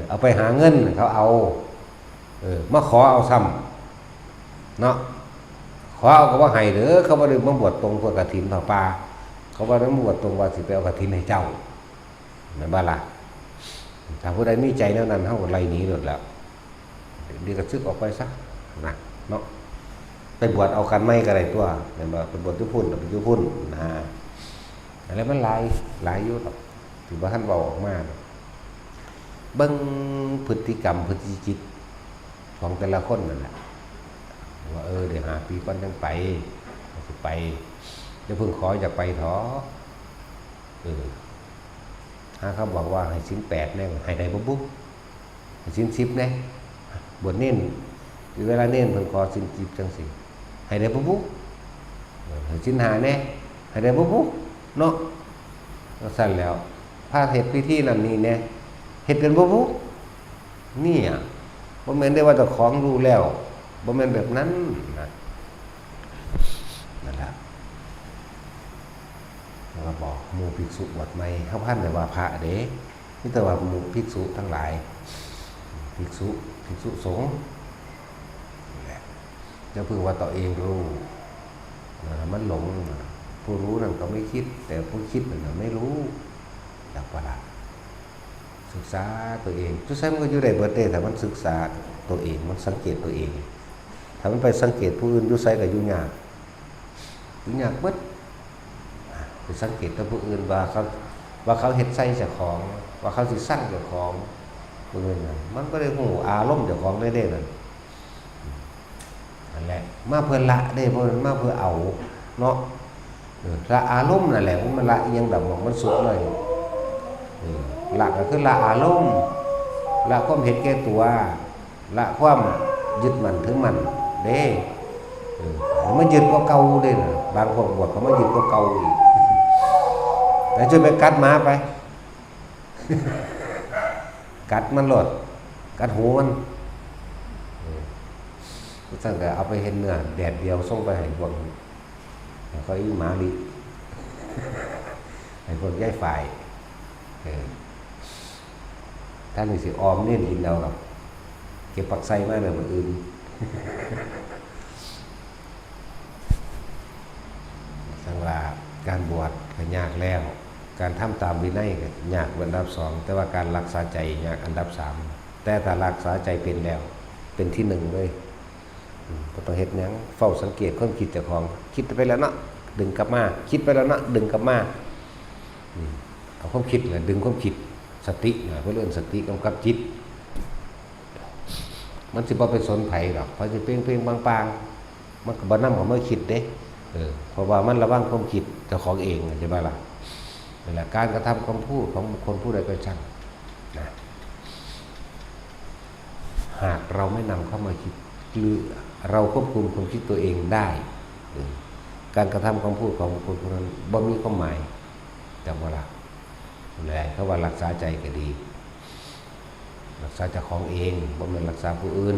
เอาไปหาเงินเขาเอามาขอเอาซ้ำเนาะขอเอาก็ว่าให้เด้อเขาบ่ได้มาบวชตรงเพื่อกฐินเผาป่าเขาบ่ได้มาบวชตรงว่าสิไปเอากฐินให้เจ้าแม่นบ่ล่ะถ้าผู้ใดมีใจแนวนั้นเฮาก็ไล่หนีโลดแล้วเดี๋ยวก็ซึกออกไปซะนะเนาะไปบวชเอากันไม่ก็ได้ตัวแม่นบ่ไปบวชอยู่พุ่นไปอยู่พุ่นนะอะไรมันหลายอยู่ดอกที่บ่ทันเว้าออกมาเบิ่งพฤติกรรมพฤติจิตของแต่ละคนนั่นแหละว่าเดี๋ยว5 ปีก่อนจังไปสิไปจะเพิ่งขออยากไปถอถ้าเขาบอกว่าให้ศีล8แน่ให้ได้บ่บุ๊ให้ศีล10แน่บวชเน้นเวลาเน้นเพิ่นขอศีล10จังซี่ให้ได้บ่บุ๊ให้ศีล5แน่ให้ได้บ่บุ๊เนาะก็สั่นแล้วพาเฮ็ดพิธีนั่นนี่แน่เฮ็ดเป็นบ่บุ๊นี่อ่ะบ่แม่นได้ว่าเจ้าของรู้แล้วบ่แม่นแบบนั้นนะนั่นล่ะแล้วก็บอกหมู่ภิกษุบวชใหม่เฮาพันแต่ว่าพระเด้มีแต่ว่าหมู่ภิกษุทั้งหลายภิกษุสงฆ์นั่นแหละจะพึงว่าตัวเองรู้มันหลงผู้รู้นั่นก็ไม่คิดแต่ผู้คิดนั่นไม่รู้จักว่าล่ะศึกษาตัวเองทุกท่านก็อยู่ได้เบิดเด้แต่มันศึกษาตัวเองมันสังเกตตัวเองถ้ามันไปสังเกตผู้อื่นอยู่ไสก็อยู่ยากเบิดไปสังเกตตัวผู้อื่นว่าเขาเฮ็ดใส่เจ้าของว่าเขาสิสั่งเจ้าของผู้อื่นมันก็ได้ฮู้อารมณ์เจ้าของได้เด้นั่นแหละมาเพื่อละได้บ่มาเพื่อเอาเนาะละอารมณ์นั่นแหละมันละอีหยังดำมันสุดเลยละก็คือละอารมณ์ละความเห็นแก่ตัวละความยึดมั่นถือมั่นเด้มันยึดก็เก่าเด้บางพวกบวชเขามายึดก็เก่าอีกแล้วจะไปกัดหมาไป กัดมันหลดกัดหูมันตั้งแต่เอาไปเห็นเนื้อแดดเดียวส่งไปให้พวกเขาอีหมาลิ ให้พวกย้ายฝ่ายท่านนี่สิออมเน้นกินเอาหรอกเก็บปักไส้มาเลยมันอื่น สังว่าการบวชก็ยากแล้วการทำตามวินัยก็ยากอันดับ2แต่ว่าการรักษาใจยากอันดับ3แต่ถ้ารักษาใจเป็นแล้วเป็นที่1เลยบ่ต้องเฮ็ดหยังเฝ้าสังเกตความคิดเจ้าของคิดไปแล้วเนาะดึงกลับมาคิดไปแล้วเนาะดึงกลับมาเอาความคิดน่ะดึงความคิดสติน่ะเพิ่นเอิ้นสติกำกับจิตมันสิบ่ไปสนไผหรอกเพราะสิเพ่งๆบางๆมันก็บ่นำเข้ามาคิดเด้เพราะว่ามันระวังความคิดเจ้าของเองใช่ไหมล่ะนั่นแหละการกระทำคำพูดของบุคคลผู้ใดก็ช่างนะหากเราไม่นำเข้ามาคิดหรือเราควบคุมความคิดตัวเองได้การกระทำคำพูดของบุคคลผู้นั้นบ่มีความหมายจำไว้ล่ะแล้วเขาว่ารักษาใจก็ดีรักษาเจ้าของเองบ่แม่นรักษาผู้อื่น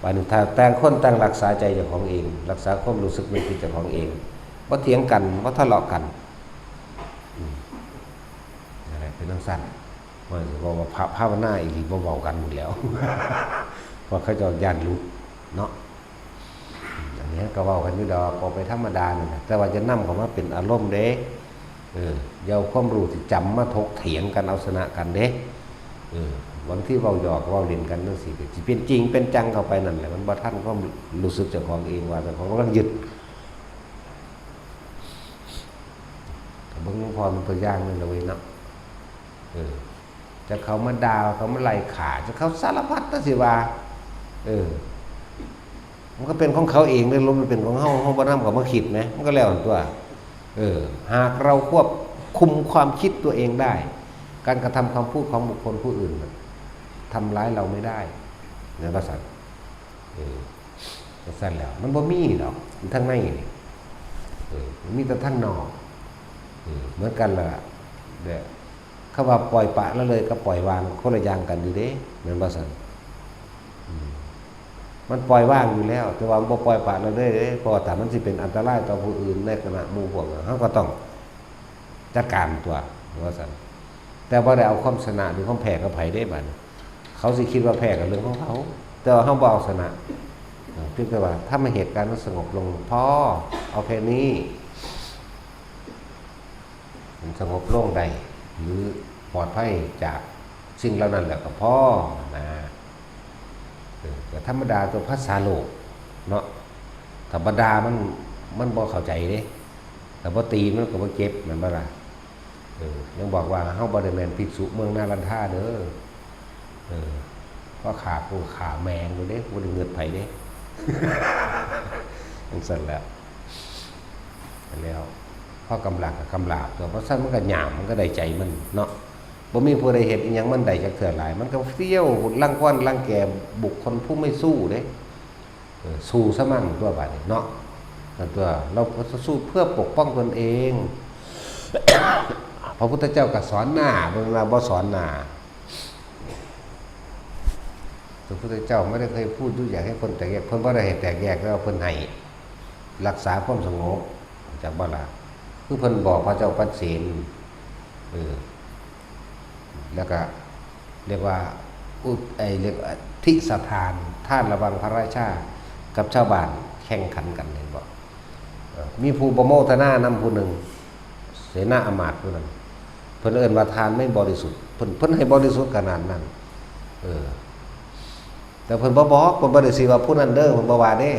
บางถ้าแต่งคนตั้งรักษาใจเจ้าของเองรักษาความรู้สึกนึกคิดเจ้าของเองบ่เถียงกันบ่ทะเลาะกันอะไรเป็นจังซั่นว่าสิบอกว่าภาวนาอีหลีบ่เว้ากันหมดแล้ว เพราะเขาเจ้าย่านรู้เนาะอันนี้ก็เว้ากันอยู่ดอกก็ไปธรรมดานั่นแหละแต่ว่าจะนำเข้ามาเป็นอารมณ์เด้อย่าเอาความรู้ที่จำมาถกเถียงกันเอาชนะกันเด้บางที่เว้าหยอกเว้าเล่นกันจังซี่ก็สิเป็นจริงเป็นจังเข้าไปนั่นแหละมันบ่ทันความรู้สึกเจ้าของเองว่าเจ้าของกำลังยึดเบิ่งหลวงพ่อมันตัวอย่างนั่นเลยเนาะจะเขามาด่าเขามาไล่ขาจะเขาสารพัดนะสิว่ามันก็เป็นของเขาเองเลยลมมันเป็นของเฮาบ่นำเขามาคิดไหมมันก็แล้วตัวหากเราควบคุมความคิดตัวเองได้การกระทำคำพูดของบุคคลผู้อื่นทำร้ายเราไม่ได้นะว่าซั่นซั่นแล้วมันบ่มีดอกมันทั้งในนี่มันมีแต่ทั้งนอกเหมือนกันล่ะเด้อเขาว่าปล่อยปะแล้วเลยก็ปล่อยวางคนละอย่างกันอยู่เด้แม่นบ่ซั่น มันปล่อยว่างอยู่แล้ว แต่ว่าบ่ปล่อยปละละเลยเด้เพราะว่าถ้ามันสิเป็นอันตรายต่อผู้อื่นในขณะหมู่พวกนั้นเฮาก็ต้องจัดการตัวว่าซั่นแต่บ่ได้เอาความชนะหรือความแพ้กับไผได้บัดเขาสิคิดว่าแพ้กับเรื่องของเขาแต่ว่าเฮาบ่เอาชนะเพียงแต่ว่าถ้ามาเหตุการณ์มันสงบลงพอเอาแค่นี้มันสงบลงได้หรือปลอดภัยจากสิ่งเหล่านั้นแล้วก็พอนะแต่ธรรมดาตัวภาษาโลกเนาะธรรมดามันบ่เข้าใจเด้แต่บ่ตีมันก็บ่เจ็บแม่นบ่ล่ะยังบอกว่าเฮาบ่ได้แม่นภิกษุเมืองนารันทาเด้อก็ขาปูขาแมงอยู่เด้บ่ได้เงิดไผเด้ จังซั่นแล้วพอกำลังกับกำลาบตัวเพราะซั่นมันก็หยามมันก็ได้ใจมันเนาะบ่มีผู้ใดเฮ็ดอีหยังมันได้จักเทื่อหลายมันก็เฟี้ยวรังควานรังแกบุคคลผู้ไม่สู้เด้สู้ซะมั่งตัวบาดนี้เนาะนั่นตัวเราสู้เพื่อปกป้องตนเอง พระพุทธเจ้าก็สอนหน้าเบิ่งว่าบ่สอนหน้าพระพุทธเจ้าไม่ได้เคยพูดด้วยอยากให้คนแตกแยกเพิ่นบ่ได้ให้แตกแยกแล้วเพิ่นให้รักษาความสงบจากบ่ล่ะคือเพิ่นบอกพระเจ้าปัจเสนแล้วก็เรียกว่าเรียกทิสถานท่านระวังพระราชากับชาวบ้านแข่งขันกันเห็นบ่มีผู้ประโมทนานำผู้หนึ่งเสนาอมาตย์ผู้นั้นเพิ่นเอิ้นว่าทานไม่บริสุทธิ์เพิ่นให้บริสุทธิ์ขนาดนั้นแต่เพิ่นบ่บอกเพิ่นบ่ได้สิว่าผู้นั้นเด้อเพิ่นบ่ว่าเด้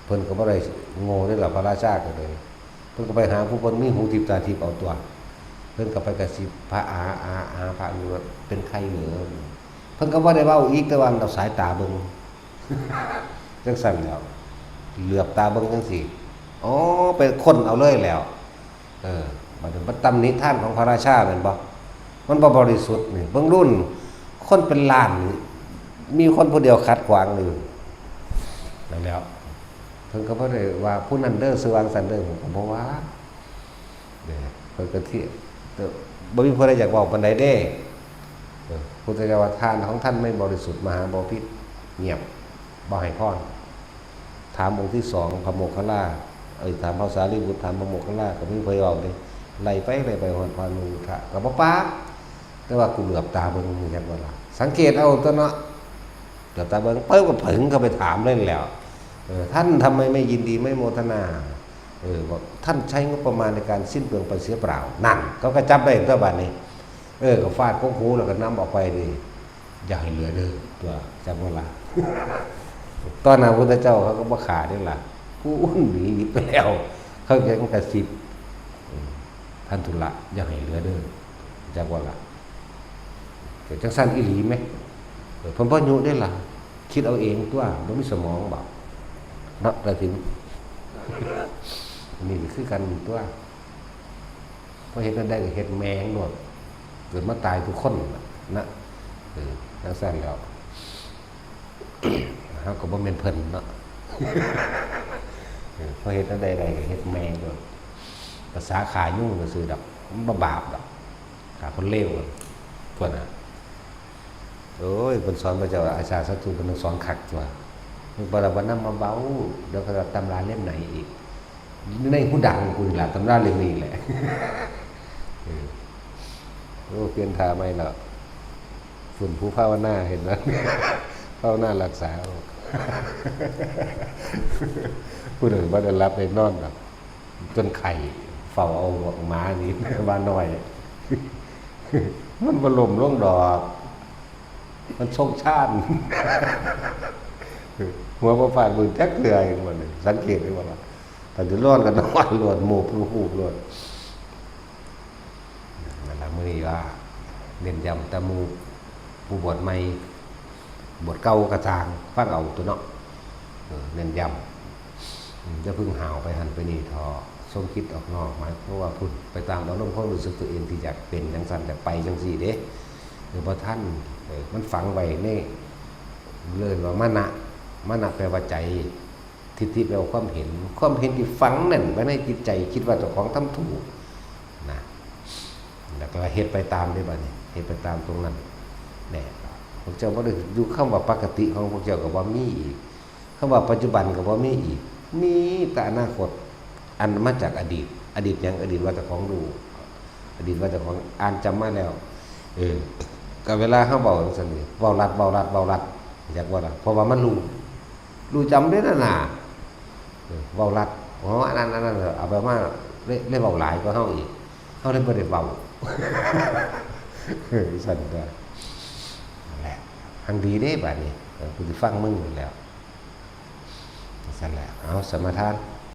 เพิ่นก็บ่ได้โง่ได้หรอกพระราชาก็เลยเพิ่นก็ไปหาผู้เพิ่นมีหูทิพย์ตาทิพย์เอาตัวเพิ่นก็ไปกระซิบพระพระอยู่ว่าเป็นใครเหนือเพิ่นก็บ่ได้เว้าอีกแต่ว่าเอาสายตาเบิ่ง จังซั่นแล้วเหลือบตาเบิ่งจังซี่อ๋อเป็นคนเอาเลยแล้วบัดนี้มันตำหนิท่านของพระราชาแม่นบ่มันบ่บริสุทธิ์นี่เบิ่งรุ่นคนเป็นล้านนี่มีคนผู้เดียวขัดขวางอยู่นั่นแล้วเพิ่นก็บ่ได้ว่าผู้นั้นเด้อสว่างสันเด้อผมก็บ่ว่าเพิ่นก็ที่บ่มีผู้ใดอยากเว้าปานใดเด้พุทธเจ้าว่าทานของท่านไม่บริสุทธิ์มหาบพิตรเงียบบ่ให้พรถามองค์ที่2พระโมคคัลลาถามพระสารีบุตรถามพระโมคคัลลาก็มีเผยออกเลยไล่ไปฮอดพระนุทะก็บ่ปากแต่ว่ากูเหลือบตาเบิ่งเหมือนกันว่าล่ะสังเกตเอาตัวเนาะเหลือบตาเบิ่งเปิ้ก็ผึ่งเข้าไปถามเล่นแล้วท่านทำไมไม่ยินดีไม่โมทนาบอกท่านใช้งบประมาณในการสิ้นเปลืองไปเสียเปล่านั่นเขาก็จับได้ตัวบัดนี้ก็ฟาดกกหูแล้วก็นำออกไปดิอย่าให้เหลือเด้อตัวจำว่าล่ะตอนนั้นพระพุทธเจ้าเขาก็บ่ขาดนี่ล่ะผู้หนีไปแล้วเขาแค่กระซิบท่านทุละอย่าให้เหลือเด้อจำว่าล่ะแต่จังซั่นอีหลีไหมเพิ่นบ่ยุได้ล่ะคิดเอาเองตัวบ่มีสมองบ่เนาะแต่ถึงนี่คือกันตัวพอเฮ็ดนั้นได้ก็เฮ็ดแมงโลดเกิดมาตายทุกคนนะจังซั่นแล้วเฮาก็บ่แม่นเพิ่นเนาะพอเฮ็ดนั้นได้ก็เฮ็ดแมงโลดภาษาขายุ่งก็ซื่อดอกมันบ่บาปดอกขาคนเลวพวกน่ะโอ้ยเพิ่นสอนพระเจ้าอาชาสัตตุเพิ่นสอนคักตัวมันบ่ได้ว่านำมาเบาเดี๋ยวก็ตำราเล่มไหนอีกในหูดังกูนี่ล่ะตำราเล่มนี้แหละโอ้เปลี่ยนท่าใหม่แล้วฝุ่นผู้ภาวนาเห็นมั้ยภาวนารักษาผู้อื่นบ่ได้รับได้นอนดอกจนไข่เฝ้าเอาหมานี่ว่าน้อยมันบ่ล่มลงดอกมันทรงชาติหัวบ่ฟาดมือแจ๊กเทื่ออีกบ่นี่สังเกตได้บ่ล่ะถ้าสิร้อนก็นอนรวดหมู่ผู้รวดนั่นล่ะมื้อนี้ว่าเน้นย้ำแต่หมู่ผู้บวชใหม่บวชเก่าก็จางฟังเอาตัวเนาะเน้นย้ำจะพึ่งหาวไปหันไปนี่ทอทรงคิดออกนอกหมายเพราะว่าพูดไปตามอารมณ์ความรู้สึกตัวเองที่อยากเป็นจังซั่นอยากไปจังซี่เด้หรือบ่ท่านมันฝังไว้ในเลยว่ามานะแปลว่าใจทิฏฐิแปลว่าความเห็นที่ฝังนั่นไว้ในจิตใจคิดว่าเจ้าของทำถูกนะแล้วก็เฮ็ดไปตามได้บัดนี้เฮ็ดไปตามตรงนั้นแน่ พวกเจ้าบ่ได้อยู่คำว่าปกติของพวกเจ้าก็บ่มีอีกคำว่าปัจจุบันก็บ่มีอีกมีแต่อนาคตอันมาจากอดีตอดีตหยังอดีตว่าแต่ของรู้อดีตว่าแต่ของอ่านจำมาแล้วก็เวลาเฮาเว้าจังซั่นนี่เว้ารัดอยากว่าล่ะเพราะว่ามันรู้จำได้นั่นน่ะเว้ารัดอ๋ออันนั้นเอาไปมาเลยเว้าหลายกว่าเฮาอีกเฮาเลยบ่ได้เว้า สั่นก็นั่นแหละหังดีเด้บัดนี้กูสิฟังมึงอยู่แล้วสั่นแหละเอาสมาทาน